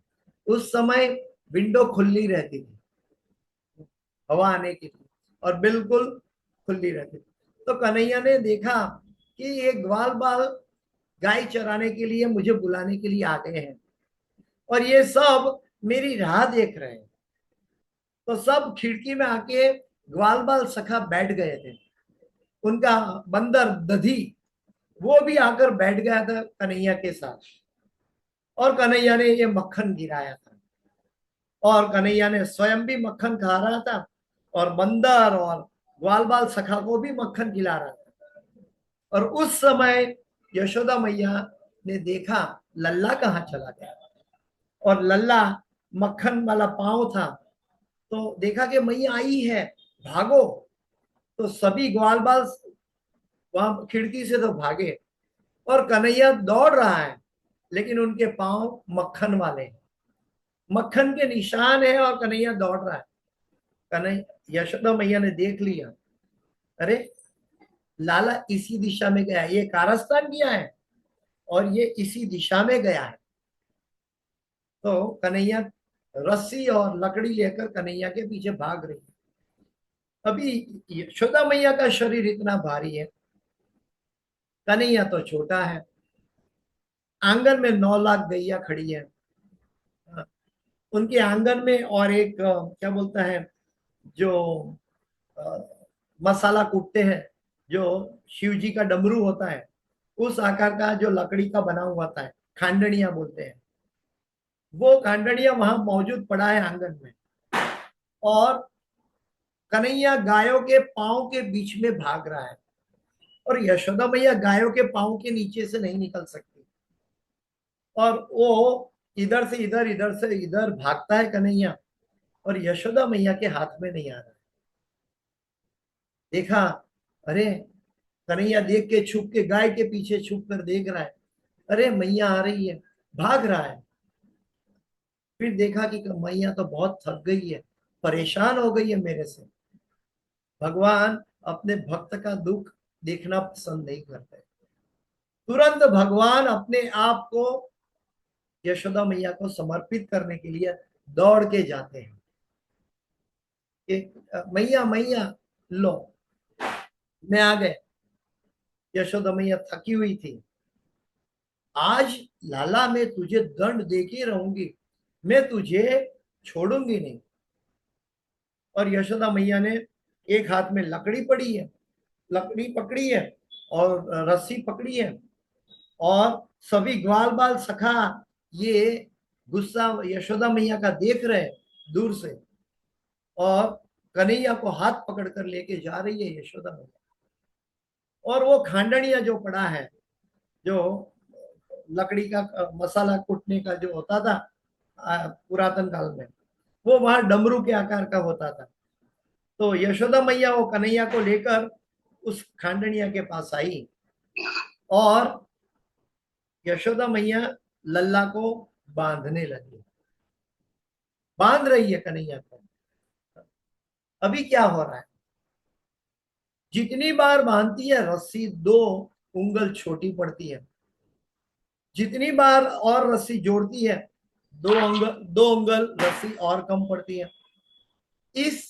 उस समय विंडो खुली रहती थी, हवा आने की थी और बिल्कुल खुली रहती थी। तो कन्हैया ने देखा कि ये ग्वाल बाल गाय चराने के लिए मुझे बुलाने के लिए आ गए हैं और ये सब मेरी राह देख रहे हैं। तो सब खिड़की में आके ग्वाल बाल सखा बैठ गए थे। उनका बंदर दधी वो भी आकर बैठ गया था कन्हैया के साथ और कन्हैया ने ये मक्खन गिराया था और कन्हैया ने स्वयं भी मक्खन खा रहा था और बंदर और ग्वाल बाल सखा को भी मक्खन खिला रहा था। और उस समय यशोदा मैया ने देखा लल्ला कहाँ चला गया और लल्ला मक्खन वाला पांव था। तो देखा कि मैया आई है, भागो। तो सभी ग्वाल बाल वहां खिड़की से तो भागे और कन्हैया दौड़ रहा है लेकिन उनके पांव मक्खन वाले हैं। मक्खन के निशान है और कन्हैया दौड़ रहा है। कन्हैया, यशोदा मैया ने देख लिया, अरे लाला इसी दिशा में गया है, ये कारस्तान गया है और ये इसी दिशा में गया है। तो कन्हैया रस्सी और लकड़ी लेकर कन्हैया के पीछे भाग रही है। अभी यशोदा मैया का शरीर इतना भारी है, कन्हैया तो छोटा है। आंगन में 9 लाख गैया खड़ी है। उनके आंगन में और एक क्या बोलता है, जो अ, मसाला कूटते हैं, जो शिव जी का डमरू होता है, उस आकार का जो लकड़ी का बना हुआ था, खांडनिया बोलते हैं, वो खांडनिया वहां मौजूद पड़ा है आंगन में। और कन्हैया गायों के पांव के बीच में भाग रहा है, और यशोदा मैया गायों के पांव के नीचे से नहीं निकल सकती, और वो इधर से इधर भागता है कन्हैया, और यशोदा मैया के हाथ में नहीं आ रहा है। देखा, अरे कन्हैया देख के छुप के, गाय के पीछे छुप कर देख रहा है, अरे मैया आ रही है, भाग रहा है। फिर देखा कि मैया तो बहुत थक गई है, परेशान हो गई है मेरे से। भगवान अपने भक्त का दुख देखना पसंद नहीं करते। तुरंत भगवान अपने आप को यशोदा मैया को समर्पित करने के लिए दौड़ के जाते हैं कि मैया मैया लो, मैं आ गए। यशोदा मैया थकी हुई थी, आज लाला मैं तुझे दंड देके रहूंगी, मैं तुझे छोड़ूंगी नहीं। और यशोदा मैया ने एक हाथ में लकड़ी पड़ी है, लकड़ी पकड़ी है और रस्सी पकड़ी है, और सभी ग्वाल बाल सखा ये गुस्सा यशोदा मैया का देख रहे हैं दूर से, और कन्हैया को हाथ पकड़ कर लेके जा रही है यशोदा मैया। और वो खांडनिया जो पड़ा है, जो लकड़ी का मसाला कूटने का जो होता था पुरातन काल में, वो वहां डमरू के आकार का होता था। तो यशोदा मैया वो कन्हैया को लेकर उस खांडनिया के पास आई, और यशोदा मैया लल्ला को बांधने लगी, बांध रही है कन्हैया को। अभी क्या हो रहा है, जितनी बार बांधती है रस्सी 2 उंगल छोटी पड़ती है, जितनी बार और रस्सी जोड़ती है 2 उंगल रस्सी और कम पड़ती है। इस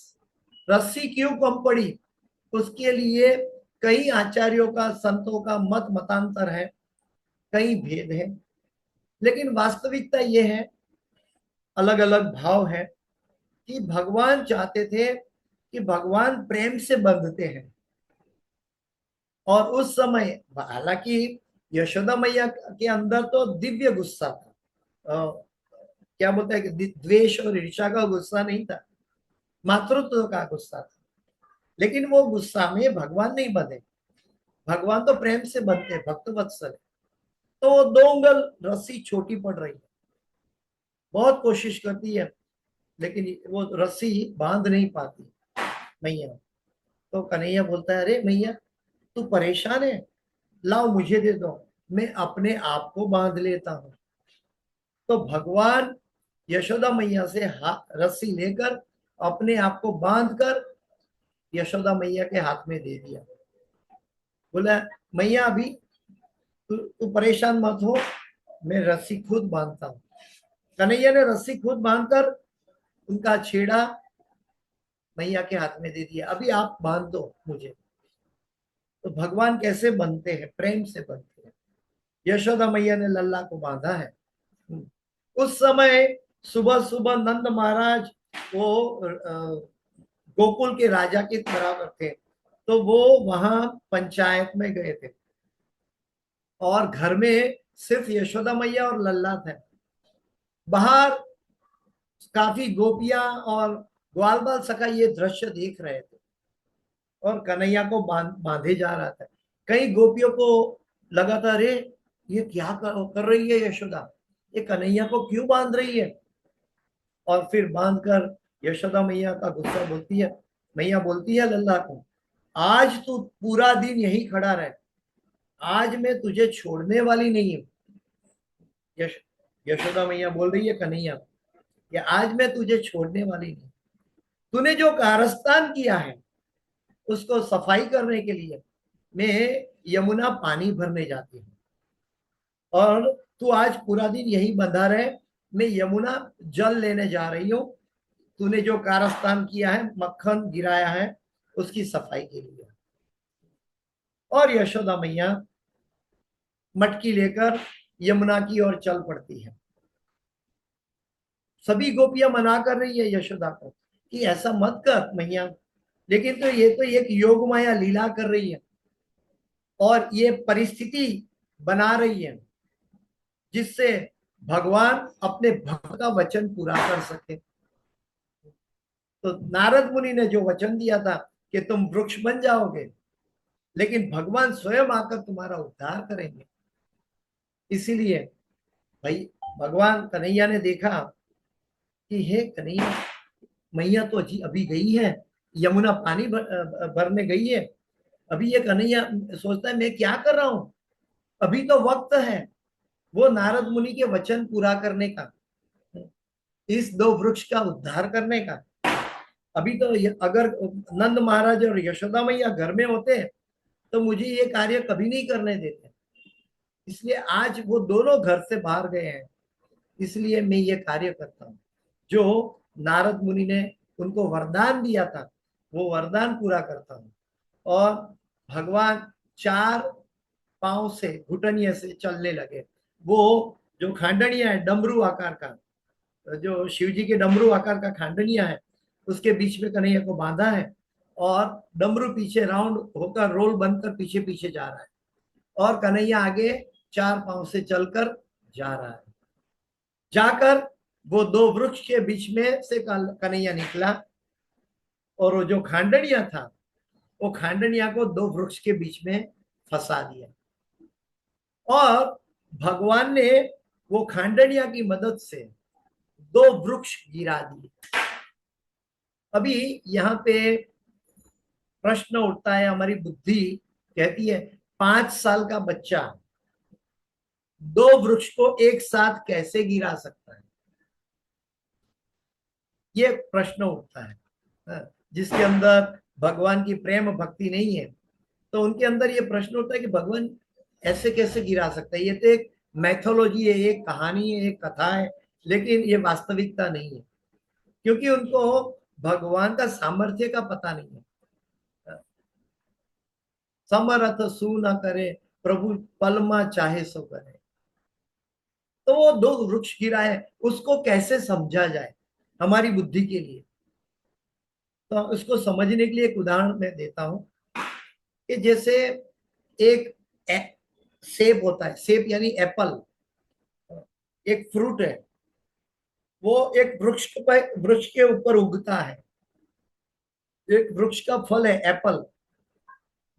रस्सी क्यों कम पड़ी, उसके लिए कई आचार्यों का, संतों का मतांतर है, कई भेद है, लेकिन वास्तविकता यह है, अलग अलग भाव है कि भगवान चाहते थे कि भगवान प्रेम से बंधते हैं। और उस समय हालांकि यशोदा मैया के अंदर तो दिव्य गुस्सा था, क्या बोलते हैं कि द्वेष और ईर्ष्या का गुस्सा नहीं था, मातृत्व का गुस्सा था। लेकिन वो गुस्सा में भगवान नहीं बंधे, भगवान तो प्रेम से बनते, भक्त वत्सल। तो वो 2 उंगल रस्सी छोटी पड़ रही है, बहुत कोशिश करती है, लेकिन वो रस्सी बांध नहीं पाती मैया। तो कन्हैया बोलता है, अरे मैया तू परेशान है, लाओ मुझे दे दो, मैं अपने आप को बांध लेता हूं। तो भगवान यशोदा मैया से रस्सी लेकर अपने आप को बांध कर यशोदा मैया के हाथ में दे दिया। बोला, मैया अभी तू परेशान मत हो, मैं रस्सी खुद बांधता हूं। कन्हैया ने रस्सी खुद बांधकर उनका छेड़ा मैया के हाथ में दे दिया, अभी आप बांध दो मुझे। तो भगवान कैसे बनते हैं, प्रेम से बनते हैं। यशोदा मैया ने लल्ला को बांधा है। उस समय सुबह सुबह नंद महाराज वो गोकुल के राजा के बराबर थे, तो वो वहां पंचायत में गए थे, और घर में सिर्फ यशोदा मैया और लल्ला थे। बाहर काफी गोपियां और ग्वाल बाल सखा ये दृश्य देख रहे थे, और कन्हैया को बांधे जा रहा था। कई गोपियों को लगा था, अरे ये क्या कर रही है यशोदा, ये कन्हैया को क्यों बांध रही है। और फिर बांधकर यशोदा मैया का गुस्सा बोलती है, मैया बोलती है लल्ला को, आज तू पूरा दिन यही खड़ा रहे, आज मैं तुझे छोड़ने वाली नहीं हूं। यशोदा मैया बोल रही है कन्हैया, कि आज मैं तुझे छोड़ने वाली नहीं। तूने जो कारस्तान किया है उसको सफाई करने के लिए मैं यमुना पानी भरने जाती हूँ, और तू आज पूरा दिन यही बंधा रहे, मैं यमुना जल लेने जा रही हूँ। तूने जो कारस्तान किया है, मक्खन गिराया है, उसकी सफाई के लिए। और यशोदा मैया मटकी लेकर यमुना की ओर चल पड़ती है। सभी गोपियां मना कर रही है यशोदा को कि ऐसा मत कर मैया, लेकिन ये तो एक योग माया लीला कर रही है और ये परिस्थिति बना रही है जिससे भगवान अपने भक्त का वचन पूरा कर सके। तो नारद मुनि ने जो वचन दिया था कि तुम वृक्ष बन जाओगे, लेकिन भगवान स्वयं आकर तुम्हारा उद्धार करेंगे। इसीलिए भाई भगवान कन्हैया ने देखा कि हे कन्हैया, मैया तो अभी गई है, यमुना पानी भरने गई है। अभी ये कन्हैया सोचता है मैं क्या कर रहा हूं, अभी तो वक्त है वो नारद मुनि के वचन पूरा करने का, इस दो वृक्ष का उद्धार करने का। अभी तो अगर नंद महाराज और यशोदा मैया घर में होते तो मुझे ये कार्य कभी नहीं करने देते। इसलिए आज वो दोनों घर से बाहर गए हैं, इसलिए मैं ये कार्य करता हूँ। जो नारद मुनि ने उनको वरदान दिया था वो वरदान पूरा करता हूँ। और भगवान चार पांव से घुटनिया से चलने लगे। वो जो खांडनिया है डमरू आकार का, जो शिव जी के डमरू आकार का खांडनिया है, उसके बीच में कन्हैया को बांधा है और डमरू पीछे राउंड होकर रोल बनकर पीछे पीछे जा रहा है और कन्हैया आगे चार पांव से चलकर जा रहा है। जाकर वो दो वृक्ष के बीच में से कन्हैया निकला और वो जो खांडनिया था वो खांडनिया को दो वृक्ष के बीच में फंसा दिया और भगवान ने वो खांडनिया की मदद से दो वृक्ष गिरा दिए। अभी यहाँ पे प्रश्न उठता है, हमारी बुद्धि कहती है 5 साल का बच्चा दो वृक्ष को एक साथ कैसे गिरा सकता है, ये प्रश्न उठता है। जिसके अंदर भगवान की प्रेम भक्ति नहीं है तो उनके अंदर ये प्रश्न उठता है कि भगवान ऐसे कैसे गिरा सकता है। ये तो एक मैथोलॉजी है, एक कहानी है, एक कथा है, लेकिन ये वास्तविकता नहीं है, क्योंकि उनको भगवान का सामर्थ्य का पता नहीं है। समर्थ सु न करे प्रभु पलमा चाहे सो करे। तो वो दो वृक्ष गिरा है, उसको कैसे समझा जाए हमारी बुद्धि के लिए। तो उसको समझने के लिए एक उदाहरण मैं देता हूं कि जैसे एक सेब होता है, सेब यानी एप्पल, एक फ्रूट है, वो एक वृक्ष के ऊपर उगता है। एक वृक्ष का फल है एप्पल।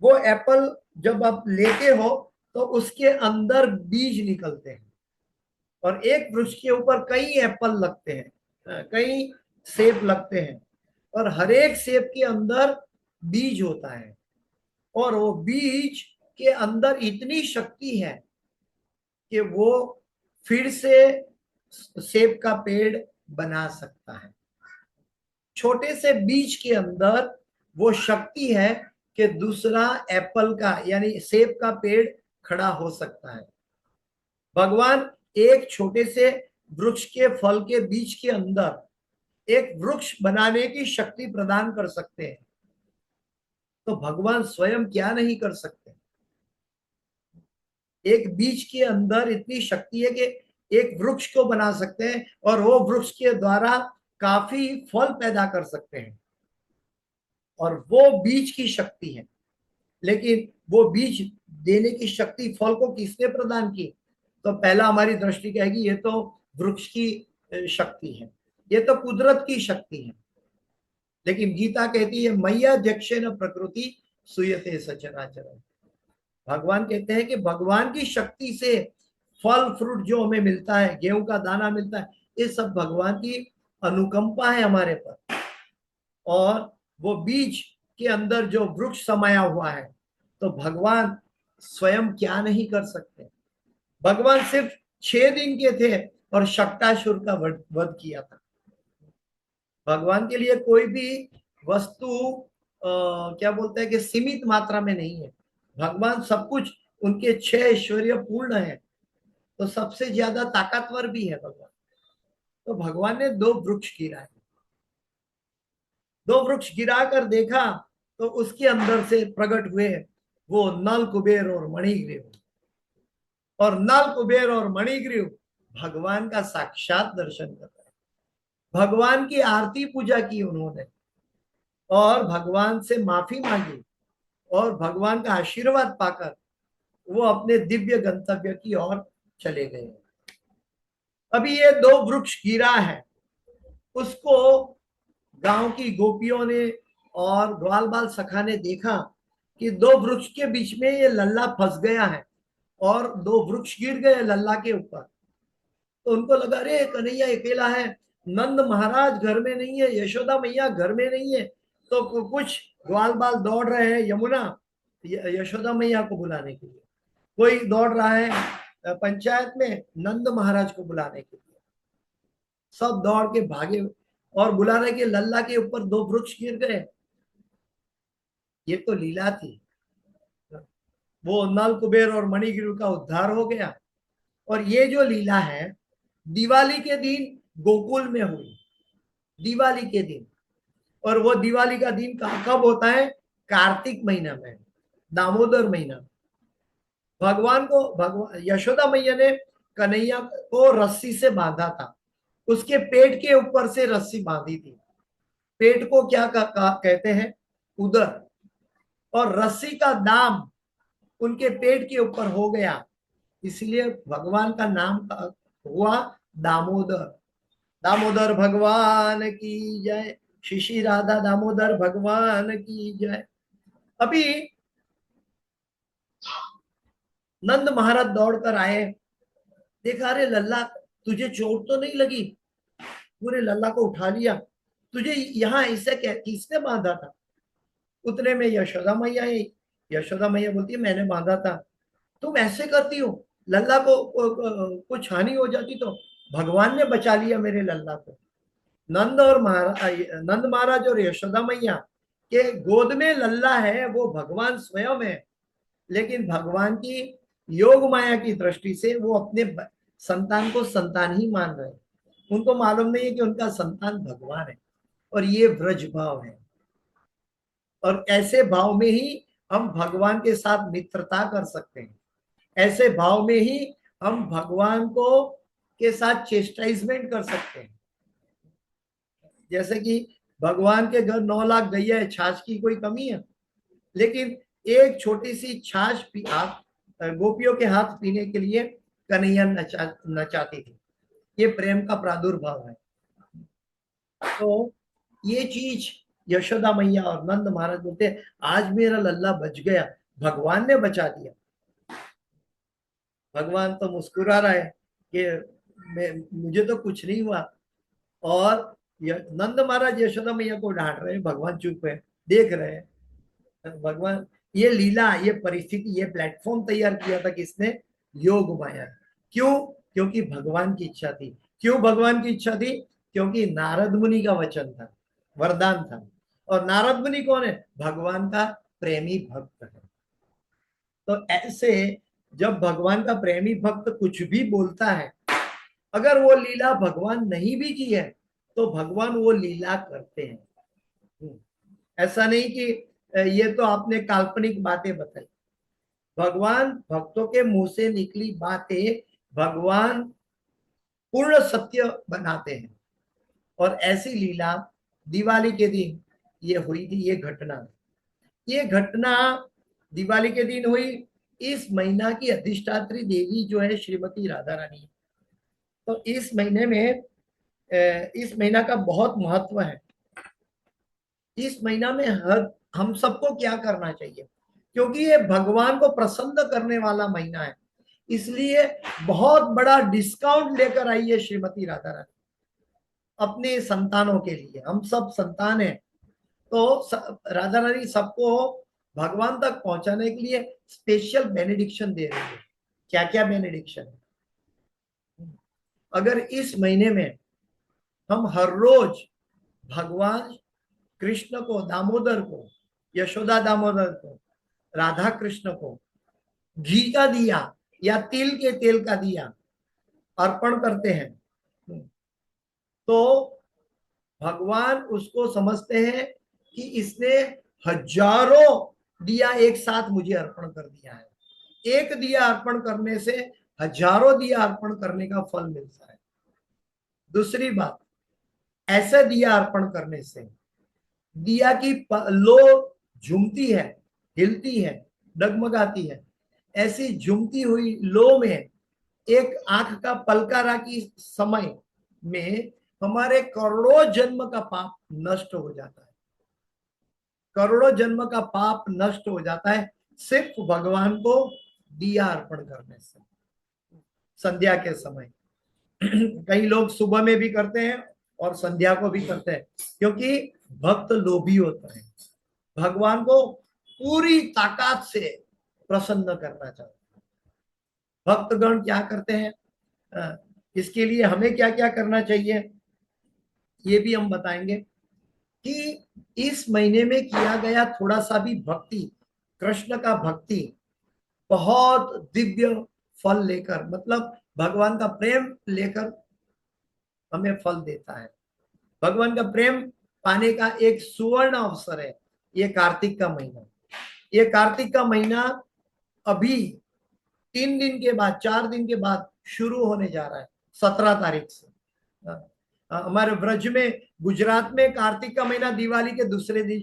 वो एप्पल जब आप लेते हो तो उसके अंदर बीज निकलते हैं और एक वृक्ष के ऊपर कई एप्पल लगते हैं, कई सेब लगते हैं और हर एक सेब के अंदर बीज होता है और वो बीज के अंदर इतनी शक्ति है कि वो फिर से सेब का पेड़ बना सकता है। छोटे से बीज के अंदर वो शक्ति है कि दूसरा एप्पल का यानी सेब का पेड़ खड़ा हो सकता है। भगवान एक छोटे से वृक्ष के फल के बीज के अंदर एक वृक्ष बनाने की शक्ति प्रदान कर सकते हैं, तो भगवान स्वयं क्या नहीं कर सकते। एक बीज के अंदर इतनी शक्ति है कि एक वृक्ष को बना सकते हैं और वो वृक्ष के द्वारा काफी फल पैदा कर सकते हैं और वो बीज की शक्ति है। लेकिन वो बीज देने की शक्ति फल को किसने प्रदान की, तो पहला हमारी दृष्टि कहेगी ये तो वृक्ष की शक्ति है, ये तो कुदरत की शक्ति है। लेकिन गीता कहती है मैया जक्षेन प्रकृति सुयते सचराचर। भगवान कहते हैं कि भगवान की शक्ति से फल फ्रूट जो हमें मिलता है, गेहूं का दाना मिलता है, ये सब भगवान की अनुकंपा है हमारे पर। और वो बीज के अंदर जो वृक्ष समाया हुआ है, तो भगवान स्वयं क्या नहीं कर सकते। भगवान सिर्फ 6 दिन के थे और शक्टासुर का वध किया था। भगवान के लिए कोई भी वस्तु क्या बोलते हैं कि सीमित मात्रा में नहीं है। भगवान सब कुछ, उनके 6 ऐश्वर्य पूर्ण है, तो सबसे ज्यादा ताकतवर भी है भगवान। तो भगवान ने 2 वृक्ष गिराए, 2 वृक्ष गिरा कर देखा तो उसके अंदर से प्रकट हुए वो नल कुबेर और मणिग्रीव। और नल कुबेर और मणिग्रीव भगवान का साक्षात दर्शन कर रहे हैं। भगवान की आरती पूजा की उन्होंने और भगवान से माफी मांगी और भगवान का आशीर्वाद पाकर वो अपने दिव्य गंतव्य की ओर चले गए। अभी ये 2 वृक्ष गिरा है, उसको गांव की गोपियों ने और ग्वाल बाल सखा ने देखा कि 2 वृक्ष के बीच में ये लल्ला फंस गया है और 2 वृक्ष गिर गए लल्ला के ऊपर। तो उनको लगा अरे कन्हैया अकेला है, नंद महाराज घर में नहीं है, यशोदा मैया घर में नहीं है। तो कुछ ग्वाल बाल दौड़ रहे हैं यमुना यशोदा मैया को बुलाने के लिए, कोई दौड़ रहा है पंचायत में नंद महाराज को बुलाने के लिए। सब दौड़ के भागे और बुला रहे कि लल्ला के ऊपर 2 वृक्ष गिर गए। ये तो लीला थी, वो नल कुबेर और मणिगिरी का उद्धार हो गया। और ये जो लीला है दिवाली के दिन गोकुल में हुई, दिवाली के दिन। और वो दिवाली का दिन कब होता है? कार्तिक महीना में, दामोदर महीना। भगवान यशोदा मैया ने कन्हैया को रस्सी से बांधा था, उसके पेट के ऊपर से रस्सी बांधी थी। पेट को क्या कहते हैं? उदर। और रस्सी का दाम उनके पेट के ऊपर हो गया, इसलिए भगवान का नाम हुआ दामोदर। दामोदर भगवान की जय, श्री राधा दामोदर भगवान की जय। अभी नंद महाराज दौड़कर आए, देखा अरे लल्ला तुझे चोट तो नहीं लगी? पूरे लल्ला को उठा लिया, तुझे यहाँ इसे किसने बांधा था? उतने में यशोदा मैया आई। यशोदा मैया बोलती है मैंने बांधा था। तुम ऐसे करती हो, लल्ला को कुछ हानि हो जाती तो? भगवान ने बचा लिया मेरे लल्ला को। नंद महाराज और यशोदा मैया के गोद में लल्ला है, वो भगवान स्वयं है। लेकिन भगवान की योग माया की दृष्टि से वो अपने संतान को संतान ही मान रहे हैं। उनको मालूम नहीं है कि उनका संतान भगवान है। और ये ब्रज भाव है, और ऐसे भाव में ही हम भगवान के साथ मित्रता कर सकते हैं। ऐसे भाव में ही हम भगवान को के साथ चेस्टाइजमेंट कर सकते हैं। जैसे कि भगवान के घर 9 लाख गैया है, छाछ की कोई कमी है? लेकिन एक छोटी सी छाछ गोपियों के हाथ पीने के लिए कन्हैया नचाती थी। ये प्रेम का प्रादुर्भाव है। तो ये चीज यशोदा मैया और नंद महाराज बोलते हैं आज मेरा लल्ला बच गया, भगवान ने बचा दिया। भगवान तो मुस्कुरा रहा है कि मुझे तो कुछ नहीं हुआ। और नंद महाराज यशोदा मैया को डांट रहे हैं, भगवान चुप है, देख रहे हैं। भगवान ये लीला, ये परिस्थिति, ये प्लेटफॉर्म तैयार किया था किसने? योग माया। क्यों? क्योंकि भगवान की इच्छा थी। क्यों भगवान की इच्छा थी? क्योंकि नारद मुनि का वचन था, वरदान था। और नारद मुनि कौन है? भगवान का प्रेमी भक्त है। तो ऐसे जब भगवान का प्रेमी भक्त कुछ भी बोलता है, अगर वो लीला भगवान नहीं भी की है तो भगवान वो लीला करते हैं। ऐसा नहीं कि ये तो आपने काल्पनिक बातें बताई। भगवान भक्तों के मुंह से निकली बातें भगवान पूर्ण सत्य बनाते हैं। और ऐसी लीला दिवाली के दिन ये हुई थी। ये घटना दिवाली के दिन हुई। इस महीना की अधिष्ठात्री देवी जो है श्रीमती राधा रानी। तो इस महीने में इस महीना का बहुत महत्व है। इस महीना में हम सबको क्या करना चाहिए? क्योंकि ये भगवान को प्रसन्न करने वाला महीना है, इसलिए बहुत बड़ा डिस्काउंट लेकर आई है श्रीमती राधा रानी अपने संतानों के लिए। हम सब संतान हैं, तो राधा रानी सबको भगवान तक पहुंचाने के लिए स्पेशल बेनेडिक्शन दे रही है। क्या क्या बेनेडिक्शन? अगर इस महीने में हम हर रोज भगवान कृष्ण को, दामोदर को, यशोदा दामोदर को, राधा कृष्ण को घी का दिया या तिल के तेल का दिया अर्पण करते हैं, तो भगवान उसको समझते हैं कि इसने हजारों दिया एक साथ मुझे अर्पण कर दिया है। एक दिया अर्पण करने से हजारों दिया अर्पण करने का फल मिलता है। दूसरी बात, ऐसा दिया अर्पण करने से दिया की लो झूमती है, हिलती है, डगमगाती है। ऐसी झूमती हुई लो में एक आंख का पलकारा की समय में हमारे करोड़ों जन्म का पाप नष्ट हो जाता है। करोड़ों जन्म का पाप नष्ट हो जाता है सिर्फ भगवान को दिया अर्पण करने से, संध्या के समय। कई लोग सुबह में भी करते हैं और संध्या को भी करते हैं, क्योंकि भक्त लोभी होता है, भगवान को पूरी ताकत से प्रसन्न करना चाहते हैं। भक्तगण क्या करते हैं, इसके लिए हमें क्या क्या करना चाहिए ये भी हम बताएंगे कि इस महीने में किया गया थोड़ा सा भी भक्ति, कृष्ण का भक्ति बहुत दिव्य फल लेकर, मतलब भगवान का प्रेम लेकर हमें फल देता है। भगवान का प्रेम पाने का एक सुवर्ण अवसर है ये कार्तिक का महीना। ये कार्तिक का महीना अभी 3 दिन के बाद, 4 दिन के बाद शुरू होने जा रहा है, 17 तारीख से। हमारे ब्रज में, गुजरात में कार्तिक का महीना दिवाली के दूसरे दिन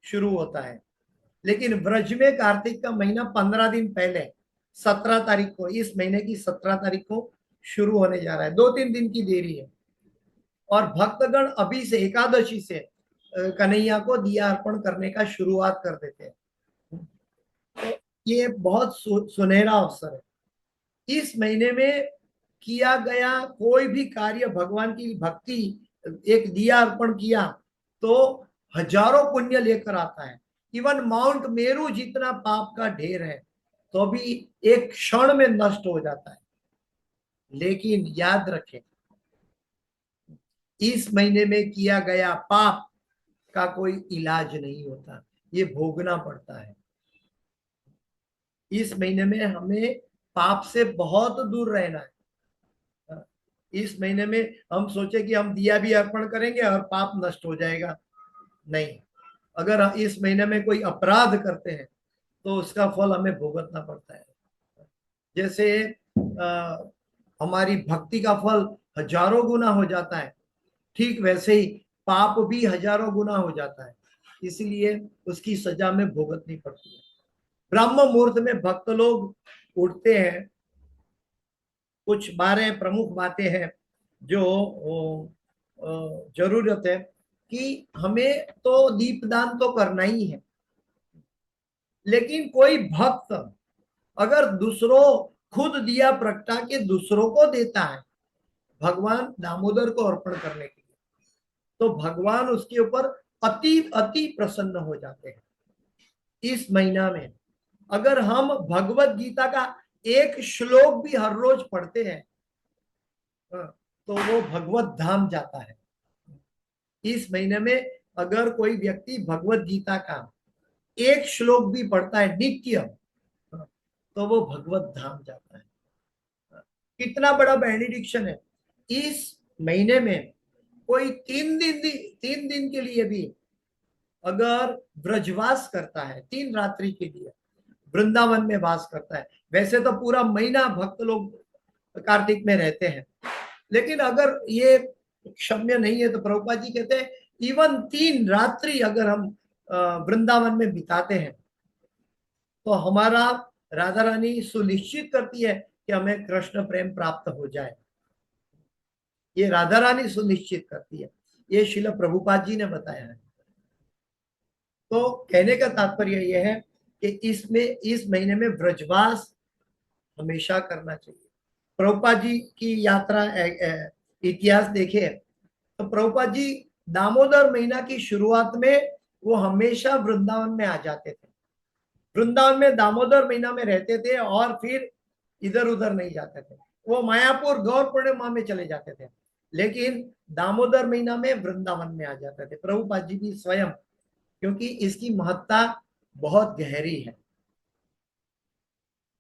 शुरू होता है, लेकिन ब्रज में कार्तिक का महीना 15 दिन पहले 17 तारीख को, इस महीने की 17 तारीख को शुरू होने जा रहा है। 2-3 दिन की देरी है। और भक्तगण अभी से, एकादशी से कन्हैया को दिया अर्पण करने का शुरुआत कर देते हैं। तो ये बहुत सुनहरा अवसर है। इस महीने में किया गया कोई भी कार्य, भगवान की भक्ति, एक दिया अर्पण किया तो हजारों पुण्य लेकर आता है। इवन माउंट मेरू जितना पाप का ढेर है तो भी एक क्षण में नष्ट हो जाता है। लेकिन याद रखें, इस महीने में किया गया पाप का कोई इलाज नहीं होता, ये भोगना पड़ता है। इस महीने में हमें पाप से बहुत दूर रहना है। इस महीने में हम सोचे कि हम दिया भी अर्पण करेंगे और पाप नष्ट हो जाएगा, नहीं। अगर इस महीने में कोई अपराध करते हैं तो उसका फल हमें भुगतना पड़ता है। जैसे हमारी भक्ति का फल हजारों गुना हो जाता है, ठीक वैसे ही पाप भी हजारों गुना हो जाता है, इसलिए उसकी सजा में भुगतनी पड़ती है। ब्रह्म मुहूर्त में भक्त लोग उठते हैं। कुछ 12 प्रमुख बातें हैं जो जरूरत है कि हमें तो दीपदान तो करना ही है, लेकिन कोई भक्त अगर दूसरों, खुद दिया प्रगटा के दूसरों को देता है भगवान दामोदर को अर्पण करने के लिए, तो भगवान उसके ऊपर अति अति प्रसन्न हो जाते हैं। इस महीना में अगर हम भगवत गीता का एक श्लोक भी हर रोज पढ़ते हैं तो वो भगवत धाम जाता है। इस महीने में अगर कोई व्यक्ति भगवत गीता का एक श्लोक भी पढ़ता है नित्य, तो वो भगवत धाम जाता है। कितना बड़ा बेनिडिक्शन है। इस महीने में कोई 3 दिन के लिए भी अगर ब्रजवास करता है, 3 रात्रि के लिए वृंदावन में वास करता है, वैसे तो पूरा महीना भक्त लोग कार्तिक में रहते हैं, लेकिन अगर ये क्षम्य नहीं है तो प्रभुपाद जी कहते हैं इवन 3 रात्रि अगर हम वृंदावन में बिताते हैं तो हमारा राधा रानी सुनिश्चित करती है कि हमें कृष्ण प्रेम प्राप्त हो जाए। ये राधा रानी सुनिश्चित करती है, ये श्रील प्रभुपाद जी ने बताया है। तो कहने का तात्पर्य यह है कि इस महीने में ब्रजवास हमेशा करना चाहिए। प्रभुपाद जी की यात्रा इतिहास देखे तो प्रभुपाद जी दामोदर महीना की शुरुआत में वो हमेशा वृंदावन में आ जाते थे। वृंदावन में दामोदर महीना में रहते थे और फिर इधर उधर नहीं जाते थे। वो मायापुर गौर पूर्णिमा में चले जाते थे। लेकिन दामोदर महीना में वृंदावन में आ जाते थे प्रभुपाद जी भी स्वयं, क्योंकि इसकी महत्ता बहुत गहरी है।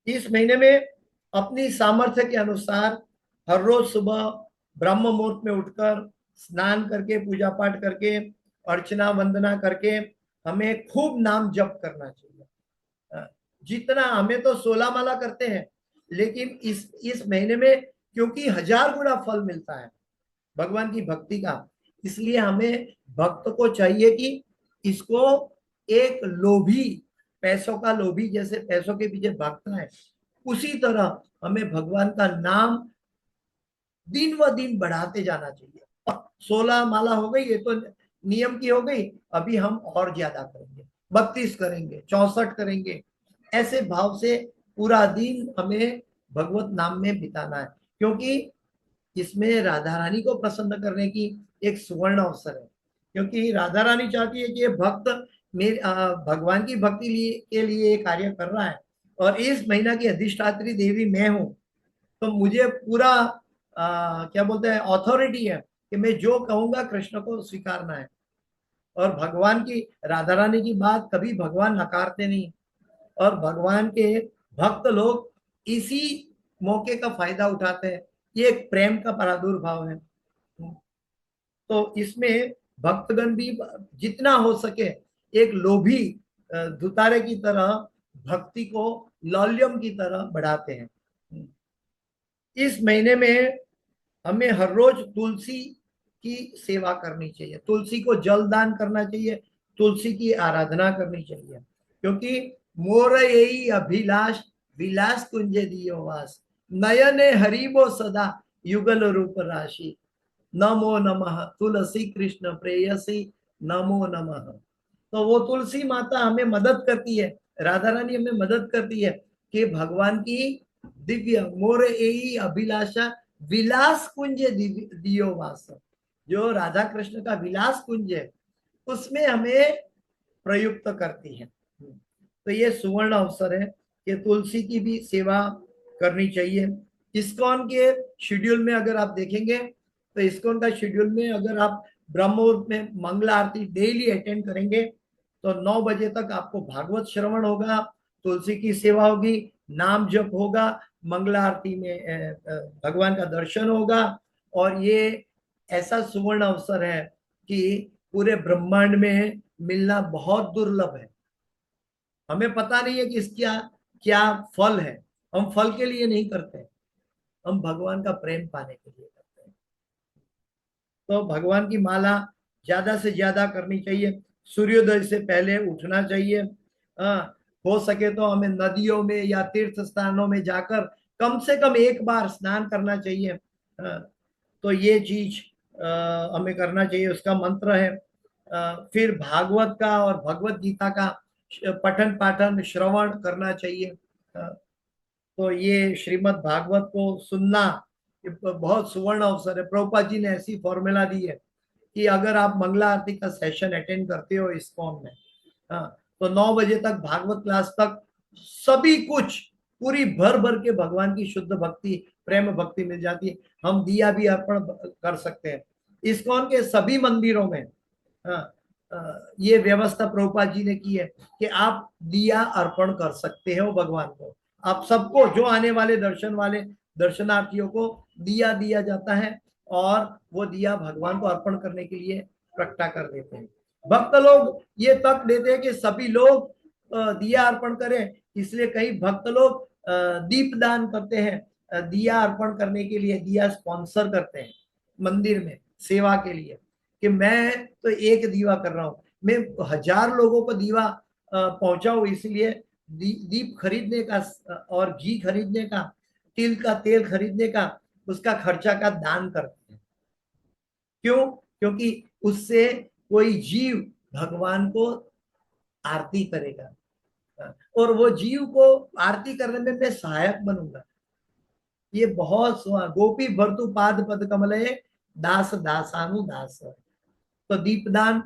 इस महीने में अपनी सामर्थ्य के अनुसार हर रोज सुबह ब्रह्म मुहूर्त में उठकर स्नान करके पूजा पाठ करके अर्चना वंदना करके हमें खूब नाम जप करना चाहिए। जितना हमें तो 16 माला करते हैं, लेकिन इस महीने में क्योंकि 1000 गुना फल मिलता है भगवान की भक्ति का, इसलिए हमें भक्त को चाहिए कि इसको एक लोभी, पैसों का लोभी जैसे पैसों के पीछे भागता है, उसी तरह हमें भगवान का नाम दिन व दिन बढ़ाते जाना चाहिए। 16 माला हो गई, ये तो नियम की हो गई, अभी हम और ज्यादा करेंगे, 32 करेंगे, 64 करेंगे। ऐसे भाव से पूरा दिन हमें भगवत नाम में बिताना है, क्योंकि इसमें राधा रानी को प्रसन्न करने की एक सुवर्ण अवसर है। क्योंकि राधा रानी चाहती है कि ये भक्त मेरे भगवान की भक्ति के लिए कार्य कर रहा है, और इस महीना की अधिष्ठात्री देवी मैं हूं, तो मुझे पूरा क्या बोलते हैं अथॉरिटी है कि मैं जो कहूंगा कृष्ण को स्वीकारना है। और भगवान की, राधा रानी की बात कभी भगवान नकारते नहीं, और भगवान के भक्त लोग इसी मौके का फायदा उठाते हैं। ये एक प्रेम का प्रादुर्भाव है। तो इसमें भक्तगण भी जितना हो सके एक लोभी धुतारे की तरह भक्ति को लौल्यम की तरह बढ़ाते हैं। इस महीने में हमें हर रोज तुलसी की सेवा करनी चाहिए, तुलसी को जल दान करना चाहिए, तुलसी की आराधना करनी चाहिए, क्योंकि मोर यही अभिलाष विलास कुंजे दियो वास, नयने हरिबो सदा युगल रूप राशि, नमो नमः तुलसी कृष्ण प्रेयसी नमो नमः। तो वो तुलसी माता हमें मदद करती है, राधा रानी हमें मदद करती है कि भगवान की दिव्य मोर यही अभिलाषा विलास कुंज दियो वास, जो राधा कृष्ण का विलास कुंज है उसमें हमें प्रयुक्त करती है। तो ये सुवर्ण अवसर है कि तुलसी की भी सेवा करनी चाहिए। इस्कॉन के शेड्यूल में अगर आप देखेंगे तो इस्कॉन का शेड्यूल में अगर आप ब्रह्म मुहूर्त में मंगला आरती डेली अटेंड करेंगे तो 9 बजे तक आपको भागवत श्रवण होगा, तुलसी की सेवा होगी, नाम जप होगा, मंगला आरती में भगवान का दर्शन होगा। और ये ऐसा सुवर्ण अवसर है कि पूरे ब्रह्मांड में मिलना बहुत दुर्लभ है। हमें पता नहीं है कि इसका क्या फल है, हम फल के लिए नहीं करते, हम भगवान का प्रेम पाने के लिए करते हैं। तो भगवान की माला ज्यादा से ज्यादा करनी चाहिए, सूर्योदय से पहले उठना चाहिए। हो सके तो हमें नदियों में या तीर्थ स्थानों में जाकर कम से कम एक बार स्नान करना चाहिए। तो ये चीज हमें करना चाहिए, उसका मंत्र है। फिर भागवत का और भगवत गीता का पठन पाठन श्रवण करना चाहिए। तो ये श्रीमद् भागवत को सुनना बहुत सुवर्ण अवसर है। प्रभुपाद जी ने ऐसी फॉर्मूला दी है कि अगर आप मंगला आरती का सेशन अटेंड करते हो इस्कॉन में, तो 9 बजे तक भागवत क्लास तक सभी कुछ पूरी भर भर के भगवान की शुद्ध भक्ति, प्रेम भक्ति मिल जाती है। हम दिया भी अर्पण कर सकते हैं। इस्कॉन के सभी मंदिरों में ये व्यवस्था प्रभुपाद जी ने की है कि आप दिया अर्पण कर सकते हो भगवान को। आप सबको, जो आने वाले दर्शनार्थियों को दिया दिया जाता है और वो दिया भगवान को अर्पण करने के लिए प्रकटा कर देते हैं। भक्त लोग ये तक देते हैं कि सभी लोग दिया अर्पण करें, इसलिए कई भक्त लोग दीप दान करते हैं, दिया अर्पण करने के लिए दिया स्पॉन्सर करते हैं मंदिर में सेवा के लिए, कि मैं तो एक दीवा कर रहा हूं, मैं 1000 लोगों को दीवा पहुंचाऊं, इसलिए दीप खरीदने का और घी खरीदने का, तिल का तेल खरीदने का, उसका खर्चा का दान करते हैं। क्यों? क्योंकि उससे कोई जीव भगवान को आरती करेगा और वो जीव को आरती करने में मैं सहायक बनूंगा। ये बहुत गोपी भर्तु पाद पद कमले दास दासानु दास। तो दीपदान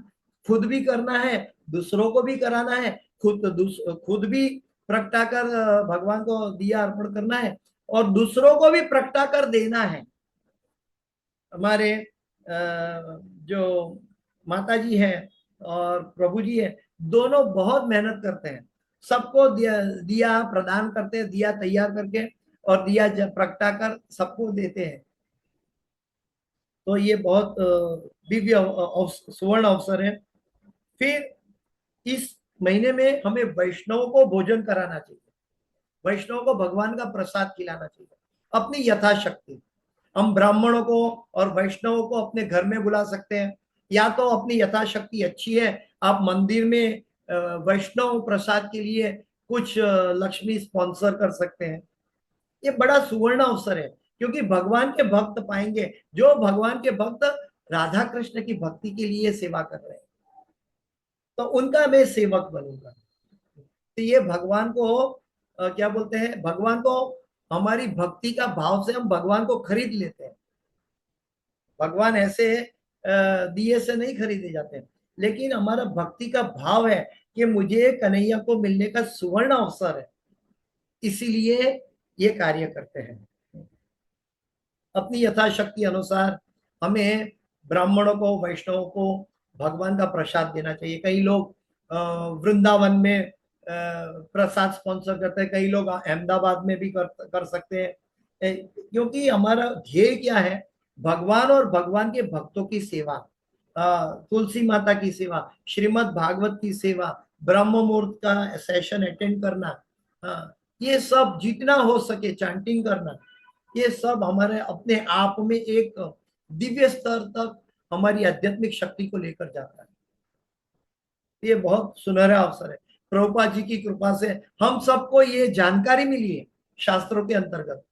खुद भी करना है, दूसरों को भी कराना है, खुद भी प्रकटा कर भगवान को दिया अर्पण करना है और दूसरों को भी प्रकटा कर देना है। हमारे जो माता जी हैं और प्रभु जी हैं, दोनों बहुत मेहनत करते हैं। सबको दिया दिया प्रदान करते हैं, दिया तैयार करके और दिया प्रगटा कर सबको देते हैं। तो ये बहुत दिव्य सुवर्ण अवसर है। फिर इस महीने में हमें वैष्णवों को भोजन कराना चाहिए, वैष्णव को भगवान का प्रसाद खिलाना चाहिए अपनी यथाशक्ति। हम ब्राह्मणों को और वैष्णवों को अपने घर में बुला सकते हैं, या तो अपनी यथाशक्ति अच्छी है आप मंदिर में वैष्णव प्रसाद के लिए कुछ लक्ष्मी स्पॉन्सर कर सकते हैं। ये बड़ा सुवर्ण अवसर है, क्योंकि भगवान के भक्त पाएंगे, जो भगवान के भक्त राधा कृष्ण की भक्ति के लिए सेवा कर रहे हैं, तो उनका मैं सेवक बनूंगा। तो ये भगवान को क्या बोलते हैं, भगवान को हमारी भक्ति का भाव से हम भगवान को खरीद लेते हैं। भगवान ऐसे दिए से नहीं खरीदे जाते, लेकिन हमारा भक्ति का भाव है कि मुझे कन्हैया को मिलने का सुवर्ण अवसर है, इसीलिए ये कार्य करते हैं। अपनी यथाशक्ति अनुसार हमें ब्राह्मणों को वैष्णवों को भगवान का प्रसाद देना चाहिए। कई लोग वृंदावन में प्रसाद स्पॉन्सर करते हैं, कई लोग अहमदाबाद में भी कर सकते हैं, क्योंकि हमारा ध्येय क्या है, भगवान और भगवान के भक्तों की सेवा, तुलसी माता की सेवा, श्रीमद् भागवत की सेवा, ब्रह्म मुहूर्त का सेशन अटेंड करना, ये सब जितना हो सके चैंटिंग करना, ये सब हमारे अपने आप में एक दिव्य स्तर तक हमारी आध्यात्मिक शक्ति को लेकर जाता है। ये बहुत सुनहरा अवसर है। प्रभुपाद जी की कृपा से हम सबको ये जानकारी मिली है शास्त्रों के अंतर्गत,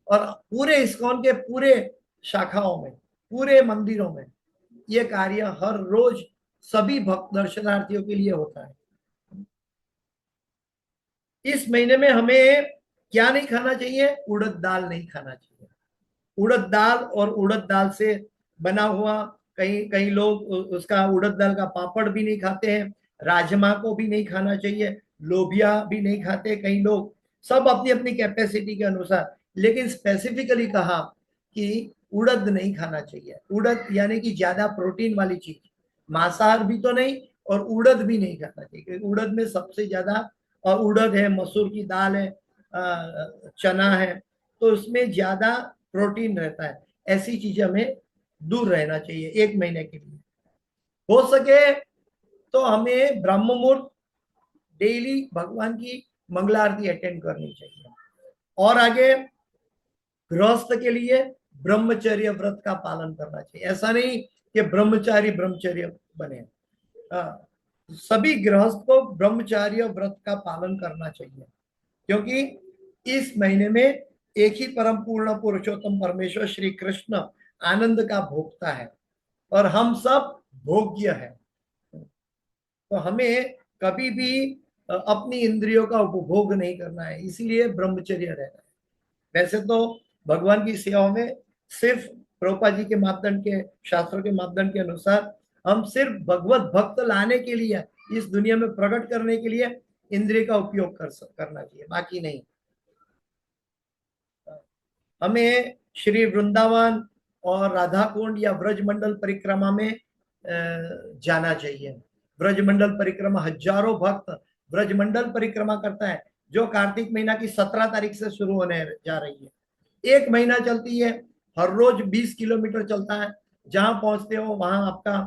और पूरे इस्कॉन के पूरे शाखाओं में, पूरे मंदिरों में ये कार्य हर रोज सभी भक्त दर्शनार्थियों के लिए होता है। इस महीने में हमें क्या नहीं खाना चाहिए, उड़द दाल नहीं खाना चाहिए। उड़द दाल और उड़द दाल से बना हुआ, कई कई लोग उसका उड़द दाल का पापड़ भी नहीं खाते हैं, राजमा को भी नहीं खाना चाहिए, लोबिया भी नहीं खाते कई लोग, सब अपनी अपनी कैपेसिटी के अनुसार। लेकिन स्पेसिफिकली कहा कि उड़द नहीं खाना चाहिए। उड़द यानी कि ज्यादा प्रोटीन वाली चीज, मांसाहार भी तो नहीं और उड़द भी नहीं खाना चाहिए, क्योंकि उड़द में सबसे ज्यादा, और उड़द है, मसूर की दाल है, चना है, तो उसमें ज्यादा प्रोटीन रहता है। ऐसी चीजें हमें दूर रहना चाहिए एक महीने के लिए। हो सके तो हमें ब्रह्म मुहूर्त डेली भगवान की मंगला आरती अटेंड करनी चाहिए। और आगे गृहस्थ के लिए ब्रह्मचर्य व्रत का पालन करना चाहिए। ऐसा नहीं कि ब्रह्मचारी ब्रह्मचर्य बने, सभी गृहस्थ को ब्रह्मचर्य व्रत का पालन करना चाहिए, क्योंकि इस महीने में एक ही परम पूर्ण पुरुषोत्तम परमेश्वर श्री कृष्ण आनंद का भोक्ता है और हम सब भोग्य है। तो हमें कभी भी अपनी इंद्रियों का उपभोग नहीं करना है, इसीलिए ब्रह्मचर्य रहना है। वैसे तो भगवान की सेवा में सिर्फ प्रभुपाद जी के मापदंड के, शास्त्रों के मापदंड के अनुसार हम सिर्फ भगवत भक्त लाने के लिए, इस दुनिया में प्रकट करने के लिए इंद्रिय का उपयोग करना चाहिए, बाकी नहीं। हमें श्री वृंदावन और राधा कुंड या ब्रजमंडल परिक्रमा में जाना चाहिए। ब्रजमंडल परिक्रमा, हजारों भक्त ब्रजमंडल परिक्रमा करता है, जो कार्तिक महीना की 17 तारीख से शुरू होने जा रही है। एक महीना चलती है, हर रोज 20 किलोमीटर चलता है। जहां पहुंचते हो वहां आपका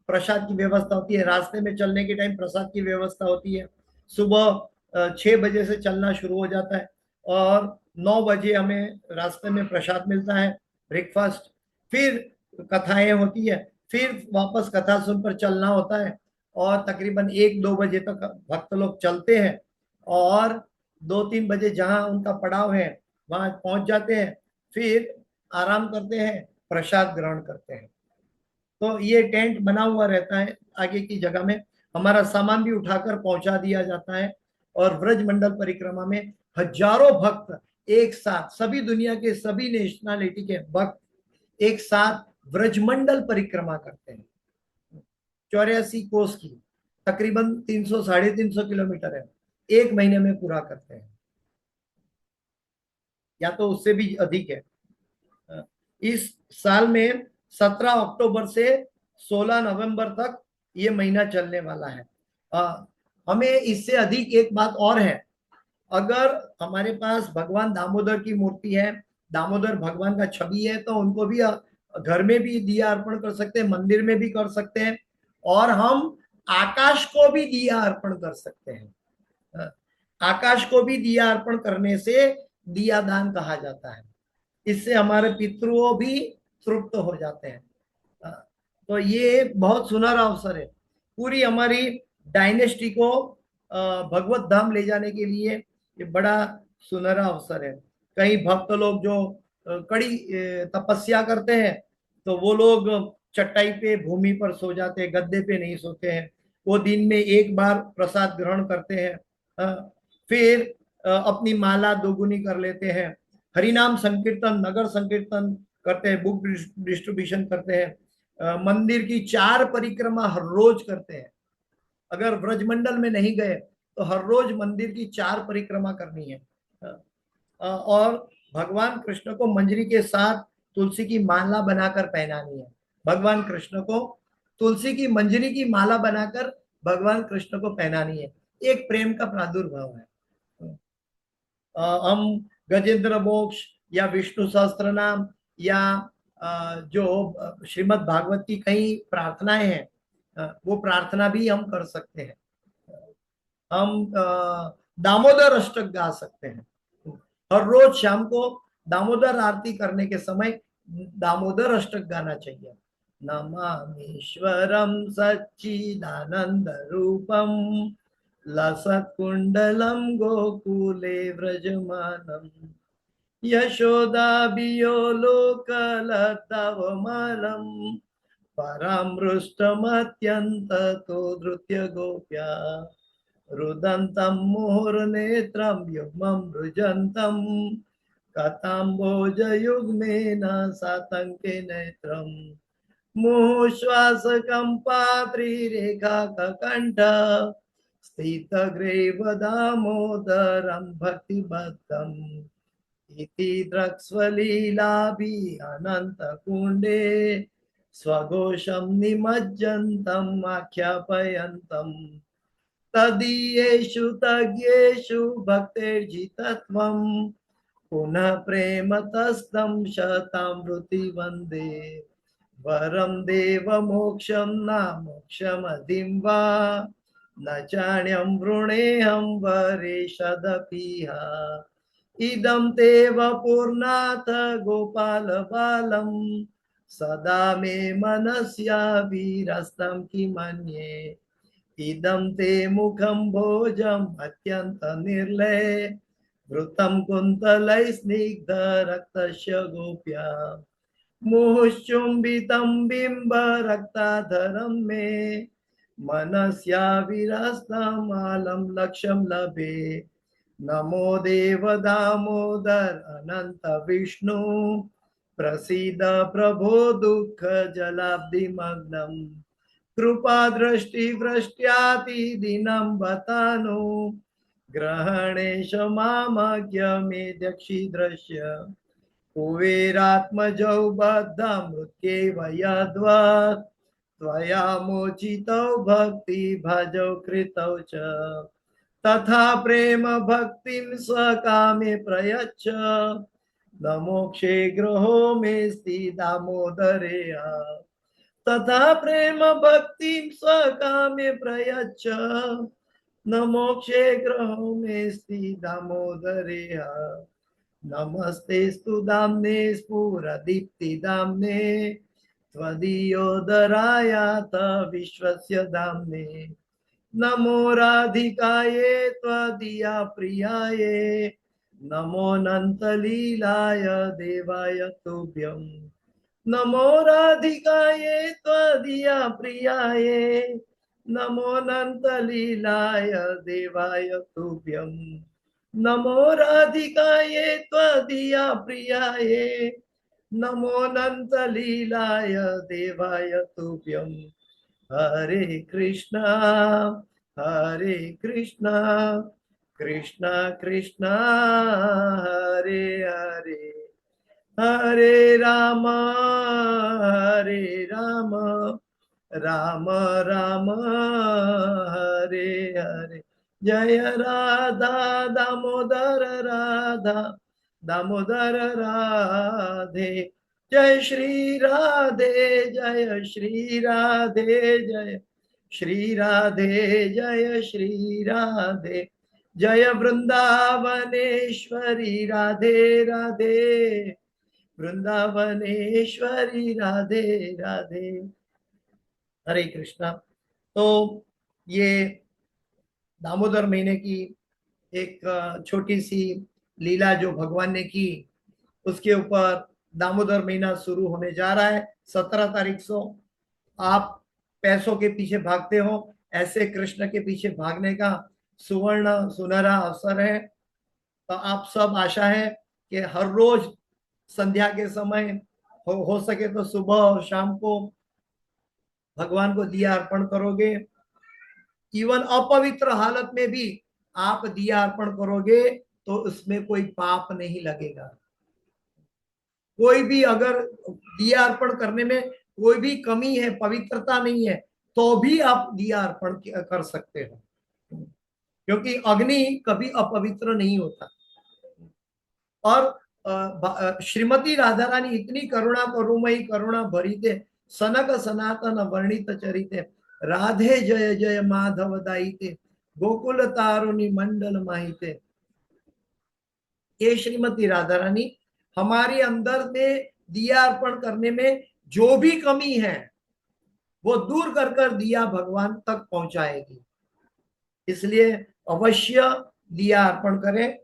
प्रसाद की व्यवस्था होती है, रास्ते में चलने के टाइम प्रसाद की व्यवस्था होती है। सुबह 6 बजे से चलना शुरू हो जाता है और 9 बजे हमें रास्ते में प्रसाद मिलता है, ब्रेकफास्ट। फिर कथाएं होती है, फिर वापस कथा सुनकर चलना होता है और तकरीबन 1-2 बजे तक भक्त लोग चलते हैं और 2-3 बजे जहां उनका पड़ाव है वहां पहुंच जाते हैं, फिर आराम करते हैं, प्रसाद ग्रहण करते हैं। तो ये टेंट बना हुआ रहता है आगे की जगह में, हमारा सामान भी उठाकर पहुंचा दिया जाता है। और ब्रजमंडल परिक्रमा में हजारों भक्त एक साथ, सभी दुनिया के सभी नेशनलिटी के भक्त एक साथ ब्रजमंडल परिक्रमा करते हैं। 84 कोस की, तकरीबन 300-350 किलोमीटर है, एक महीने में पूरा करते हैं, या तो उससे भी अधिक है। इस साल में 17 अक्टूबर से 16 नवंबर तक ये महीना चलने वाला है। हमें इससे अधिक एक बात और है, अगर हमारे पास भगवान दामोदर की मूर्ति है, दामोदर भगवान का छवि है, तो उनको भी घर में भी दिया अर्पण कर सकते हैं, मंदिर में भी कर सकते हैं, और हम आकाश को भी दिया अर्पण कर सकते हैं। आकाश को भी दिया अर्पण करने से दिया दान कहा जाता है। इससे हमारे पितरों भी तृप्त हो जाते हैं। तो ये बहुत सुनहरा अवसर है, पूरी हमारी डायनेस्टी को भगवत धाम ले जाने के लिए ये बड़ा सुनहरा अवसर है। कई भक्त लोग जो कड़ी तपस्या करते हैं, तो वो लोग चटाई पे भूमि पर सो जाते हैं, गद्दे पे नहीं सोते हैं। वो दिन में एक बार प्रसाद ग्रहण करते हैं, फिर अपनी माला दोगुनी कर लेते हैं, हरिनाम संकीर्तन, नगर संकीर्तन करते हैं, बुक डिस्ट्रीब्यूशन करते हैं, मंदिर की 4 परिक्रमा हर रोज करते हैं। अगर ब्रजमंडल में नहीं गए तो हर रोज मंदिर की 4 परिक्रमा करनी है। और भगवान कृष्ण को मंजरी के साथ तुलसी की माला बनाकर पहनानी है। भगवान कृष्ण को तुलसी की मंजरी की माला बनाकर भगवान कृष्ण को पहनानी है। एक प्रेम का प्रादुर्भाव है। हम गजेंद्र मोक्ष या विष्णु सहस्त्र नाम या जो श्रीमद् भागवत की कई प्रार्थनाएं हैं, वो प्रार्थना भी हम कर सकते हैं। हम दामोदर अष्टक गा सकते हैं। हर रोज शाम को दामोदर आरती करने के समय दामोदर अष्टक गाना चाहिए। नमामीश्वरम सच्चिदानंद रूपम लसत्कुंडलम गोकुले व्रजमानम यशोदाभियो लोकलतावमालम परामृष्टमत्यन्ततो धृत्य गोप्या रुदन्तं मुहुर्नेत्रं युग्मं रुजन्तं कथाम्बोजयुग्मेन सातङ्के नेत्रं मुहुश्वासकम्पात्रिरेखाककण्ठ स्थितग्रीव दामोदरं भक्तिबद्धम् इति द्रक्ष्वलीलाभि अनन्तकुण्डे स्वघोषं निमज्जन्तम् आख्यापयन्तम् तदीयेषु तज्ञेषु भक्तेर्जितत्वं पुनः प्रेमतस्तं शतामृति वन्दे वरं देवमोक्षं न मोक्षमधिं वा न चाण्यं वृणेऽहं वरेशदपीह इदं ते वपुर्नाथ गोपालबालं सदा मे मनस्या वीरस्तं किमन्ये इदं ते मुखं भोजम् अत्यन्त निर्लय घृतं कुन्तलै स्निग्ध रक्तस्य गोप्या मुहुश्चुम्बितं बिम्ब रक्ताधरं मे मनस्या विरस्तमालं लक्ष्यं लभे नमो देव दामोदर अनंत विष्णु प्रसीद प्रभो दुःख जलाब्धिमग्नं कृपा दृष्टि वृष्ट्याति दिनं बतानु ग्रहणेश मामज्ञ मे दक्षिदृश्य कुबेरात्मजौ बद्धमृत्येव यद्वत् त्वया मोचितौ भक्ति भजौ कृतौ च तथा प्रेम भक्तिं स्वकामे प्रयच्छ न मोक्षे ग्रहो मेस्ति दामोदरेय तथा प्रेम भक्तिं स्वकामे प्रयच्छ न मोक्षे ग्रहो मेस्ति दामोदरेय नमस्तेस्तु दाम्ने स्फुरदीप्तिदाम्ने त्वदीयोदरायात विश्वस्य दाम्ने नमो राधिकाये त्वदीया प्रियाये नमो नन्तलीलाय देवाय तुभ्यं नमो राधिकाये त्वदीया प्रियाये नमो नन्तलीलाय देवाय तुभ्यं नमो राधिकाये त्वदीया प्रियाये नमो नन्तलीलाय देवाय तुभ्यं हरे कृष्णा कृष्णा कृष्णा हरे हरे हरे राम राम राम हरे हरे, जय राधा दामोदर राधा दामोदर राधे, जय श्री राधे जय श्री राधे जय श्री राधे जय श्री राधे, जय वृंदावनेश्वरी राधे राधे, वृंदावनेश्वरी राधे राधे। हरे कृष्णा। तो ये दामोदर महीने की एक छोटी सी लीला जो भगवान ने की, उसके ऊपर दामोदर महीना शुरू होने जा रहा है 17 तारीख से। आप पैसों के पीछे भागते हो, ऐसे कृष्ण के पीछे भागने का सुवर्ण सुनहरा अवसर है। तो आप सब आशा है कि हर रोज संध्या के समय हो सके तो सुबह और शाम को भगवान को दिया अर्पण करोगे। इवन अपवित्र हालत में भी आप दिया अर्पण करोगे तो उसमें कोई पाप नहीं लगेगा। कोई भी अगर दिया अर्पण करने में कोई भी कमी है, पवित्रता नहीं है, तो भी आप दिया अर्पण कर सकते हो, क्योंकि अग्नि कभी अपवित्र नहीं होता। और श्रीमती राधा रानी इतनी करुणा करुमयी करुणा भरिते, सनक सनातन वर्णित चरिते, राधे जय जय माधव दायिते, गोकुल तारुणी मंडल माहिते। ये श्रीमती राधा रानी हमारे अंदर में दिया अर्पण करने में जो भी कमी है वो दूर कर कर दिया भगवान तक पहुंचाएगी। इसलिए अवश्य दिया अर्पण करें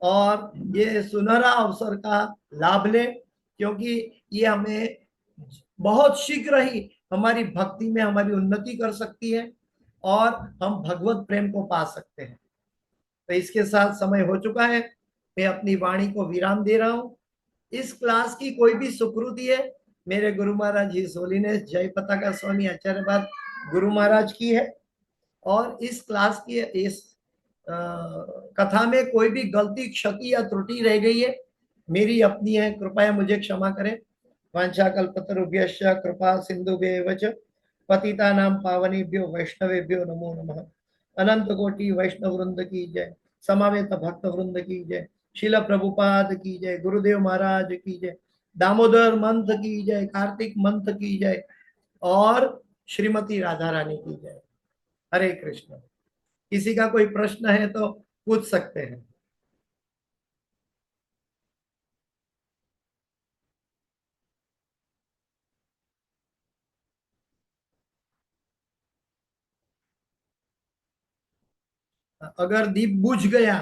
और ये सुनहरा अवसर का लाभ लें, क्योंकि ये हमें बहुत शीघ्र ही हमारी भक्ति में हमारी उन्नति कर सकती है और हम भगवत प्रेम को पा सकते हैं। तो इसके साथ समय हो चुका है, मैं अपनी वाणी को विराम दे रहा हूं। इस क्लास की कोई भी सुकृति है, मेरे गुरु महाराज जी होलीनेस जय पताका स्वामी आचार्यवाद गुरु महाराज की है, और इस क्लास की इस कथा में कोई भी गलती क्षति या त्रुटि रह गई है, मेरी अपनी है, कृपया मुझे क्षमा करें। वांछाकल्पतरुभ्यश्च कृपा सिंधुभ्येव च पतितानां पावनेभ्यो वैष्णवेभ्यो नमो नमः। अनंत कोटि वैष्णव वृंद की जय, समावेत भक्त वृंद की जय, शिल प्रभुपाद की जय, गुरुदेव महाराज की जय, दामोदर मंथ की जय, कार्तिक मंथ की जय, और श्रीमती राधा रानी की जय। हरे कृष्ण। किसी का कोई प्रश्न है तो पूछ सकते हैं। अगर दीप बुझ गया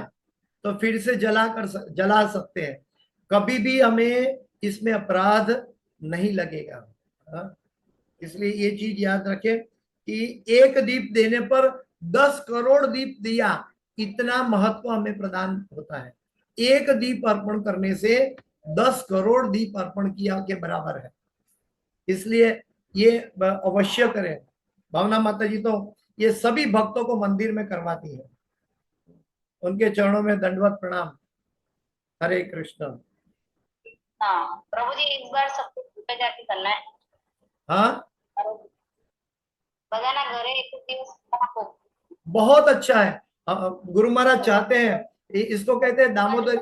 तो फिर से जला सकते हैं, कभी भी हमें इसमें अपराध नहीं लगेगा। हाँ? इसलिए ये चीज याद रखें कि एक दीप देने पर 10 करोड़ दीप दिया, इतना महत्व हमें प्रदान होता है। एक दीप अर्पण करने से 10 करोड़ दीप अर्पण किया के बराबर है। इसलिए ये अवश्य करें। भावना माता जी तो ये सभी भक्तों को मंदिर में करवाती है, उनके चरणों में दंडवत प्रणाम। हरे कृष्ण। हाँ प्रभु जी, इस बार सब कुछ पूजा जाति करना है। हाँ बधाना घरे एक दिवस आपको बहुत अच्छा है। गुरु महाराज चाहते हैं, इसको कहते हैं दामोदर,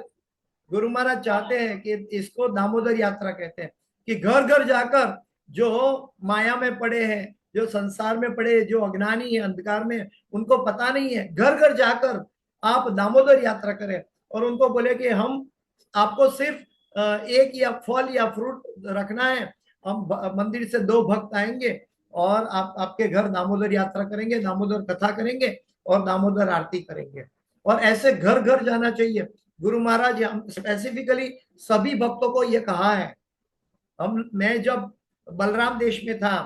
गुरु महाराज चाहते हैं कि इसको दामोदर यात्रा कहते हैं, कि घर घर जाकर जो माया में पड़े हैं, जो संसार में पड़े, जो अज्ञानी है, अंधकार में, उनको पता नहीं है, घर घर जाकर आप दामोदर यात्रा करें और उनको बोले कि हम आपको सिर्फ एक या फल या फ्रूट रखना है, हम मंदिर से 2 भक्त आएंगे और आपके घर दामोदर यात्रा करेंगे, दामोदर कथा करेंगे और दामोदर आरती करेंगे। और ऐसे घर घर जाना चाहिए। गुरु महाराज हम स्पेसिफिकली सभी भक्तों को ये कहा है। मैं जब बलराम देश में था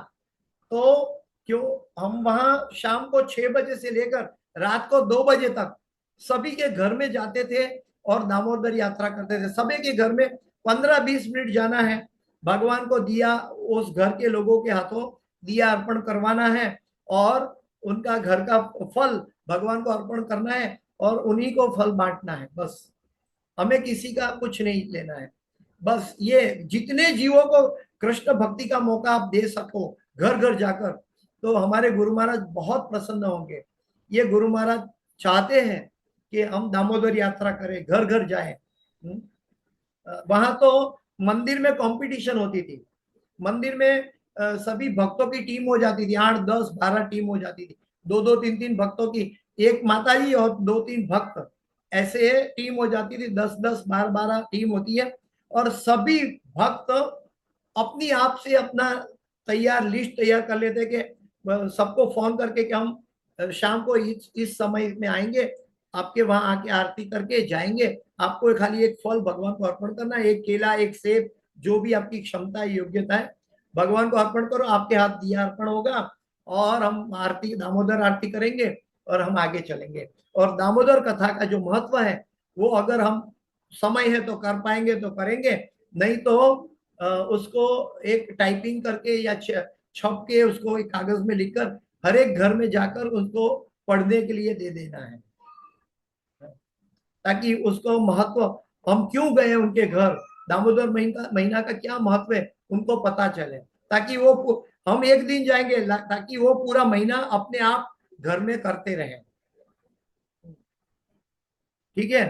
तो क्यों हम वहां शाम को 6 बजे से लेकर रात को 2 बजे तक सभी के घर में जाते थे और दामोदर यात्रा करते थे। सभी के घर में 15-20 मिनट जाना है, भगवान को दिया उस घर के लोगों के हाथों दिया अर्पण करवाना है और उनका घर का फल भगवान को अर्पण करना है और उन्हीं को फल बांटना है। बस हमें किसी का कुछ नहीं लेना है। बस ये जितने जीवों को कृष्ण भक्ति का मौका आप दे सको घर घर जाकर, तो हमारे गुरु महाराज बहुत प्रसन्न होंगे। ये गुरु महाराज चाहते हैं कि हम दामोदर यात्रा करें, घर घर जाएं। वहां तो मंदिर में कंपटीशन होती थी, मंदिर में सभी भक्तों की टीम हो जाती थी, 8 10 12 टीम हो जाती थी, 2 2 3 3 भक्तों की, एक माताजी और 2 3 भक्त, ऐसे टीम हो जाती थी, 10 10 12 12 टीम होती है। और सभी भक्त अपनी आप से अपना तैयार लिस्ट तैयार कर लेते कि सबको फोन करके कि हम शाम को इस समय में आएंगे, आपके वहां आके आरती करके जाएंगे। आपको खाली एक फल भगवान को अर्पण करना, एक केला, एक सेब, जो भी आपकी क्षमता है, योग्यता है, भगवान को अर्पण करो, आपके हाथ दिया अर्पण होगा और हम आरती, दामोदर आरती करेंगे और हम आगे चलेंगे। और दामोदर कथा का जो महत्व है वो अगर हम समय है तो कर पाएंगे तो करेंगे, नहीं तो उसको एक टाइपिंग करके या छप के उसको एक कागज में लिखकर हर एक घर में जाकर उसको पढ़ने के लिए दे देना है, ताकि उसको महत्व, हम क्यों गए उनके घर, दामोदर महीना का क्या महत्व है उनको पता चले, ताकि वो, हम एक दिन जाएंगे ताकि वो पूरा महीना अपने आप घर में करते रहे। ठीक है,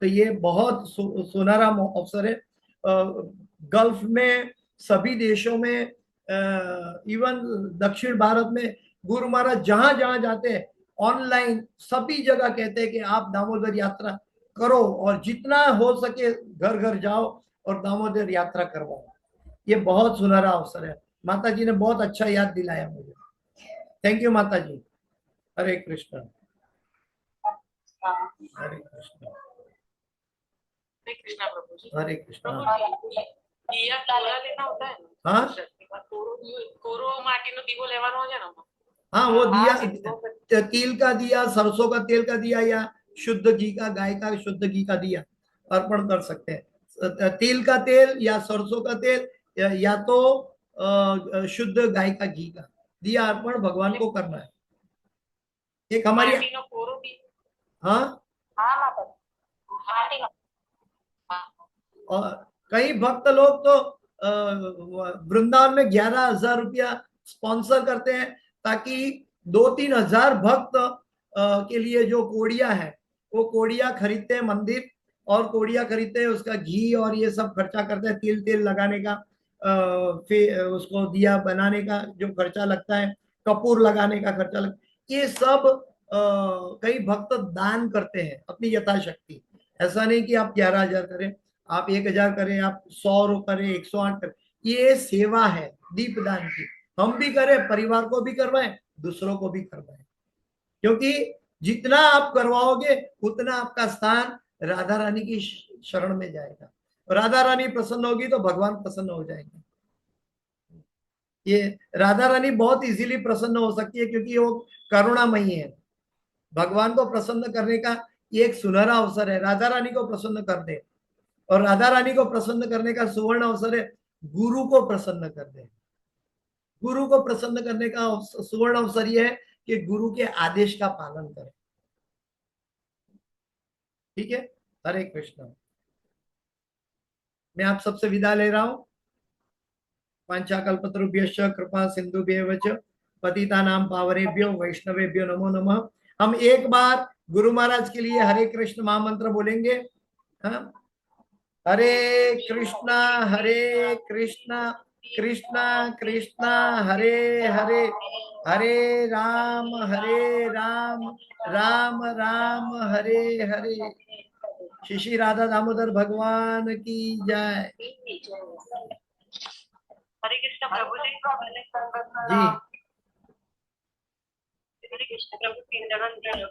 तो ये बहुत सुनहरा अवसर है। गल्फ में, सभी देशों में, इवन दक्षिण भारत में गुरु महाराज जहां जहां जाते हैं ऑनलाइन सभी जगह कहते हैं कि आप दामोदर यात्रा करो और जितना हो सके घर घर जाओ और दामोदर यात्रा करवाओ। ये बहुत सुनहरा अवसर है। माता जी ने बहुत अच्छा याद दिलाया मुझे। थैंक यू माता जी। हरे कृष्ण। हाँ। हरे कृष्ण। हरे कृष्णा प्रभु जी। हरे कृष्ण। दिया कोरा लेना होता है ना? हाँ कोरो माटी नो दीवो लेવાનો હોય ને? हाँ, वो दिया, तिल का दिया, सरसों का तेल का दिया, या शुद्ध घी का, गाय का शुद्ध घी का दिया अर्पण कर सकते हैं। तिल का तेल या सरसों का तेल या तो शुद्ध गाय का घी का दिया अर्पण भगवान को करना है। एक हमारी, माटी नो कोरो भी। हाँ हाँ माता जी, माटी का। और कई भक्त लोग तो वृंदावन में 11,000 रुपया स्पॉन्सर करते हैं ताकि 2-3 हजार भक्त के लिए जो कोड़िया है वो कोड़िया खरीदते हैं मंदिर, और कोड़िया खरीदते हैं, उसका घी और ये सब खर्चा करते हैं, तिल तेल लगाने का, फिर उसको दिया बनाने का जो खर्चा लगता है, कपूर लगाने का खर्चा लगता है, ये सब कई भक्त दान करते हैं अपनी यथाशक्ति। ऐसा नहीं कि आप 11,000 करें, आप 1,000 करें, आप 100 करें, 108 करें, ये सेवा है दीपदान की। हम भी करें, परिवार को भी करवाएं, दूसरों को भी करवाएं, क्योंकि जितना आप करवाओगे उतना आपका स्थान राधा रानी की शरण में जाएगा। राधा रानी प्रसन्न होगी तो भगवान प्रसन्न हो जाएंगे। ये राधा रानी बहुत इजीली प्रसन्न हो सकती है क्योंकि वो करुणामयी है। भगवान को प्रसन्न करने का ये एक सुनहरा अवसर है, राधा रानी को प्रसन्न कर दे। और राधा रानी को प्रसन्न करने का सुवर्ण अवसर है गुरु को प्रसन्न कर दे। गुरु को प्रसन्न करने का सुवर्ण अवसर यह है कि गुरु के आदेश का पालन करें। ठीक है, हरे कृष्ण। मैं आप सबसे विदा ले रहा हूं। वाञ्छाकल्पतरुभ्यश्च कृपा सिंधुभ्येव च पतितानां पावनेभ्यो वैष्णवेभ्यो नमो नमः। हम एक बार गुरु महाराज के लिए हरे कृष्ण महामंत्र बोलेंगे। हाँ, हरे कृष्णा कृष्णा कृष्णा हरे हरे, हरे राम राम राम हरे हरे। श्री राधा दामोदर भगवान की जय। हरे कृष्ण प्रभु जी। जी हरे कृष्ण प्रभु की जगह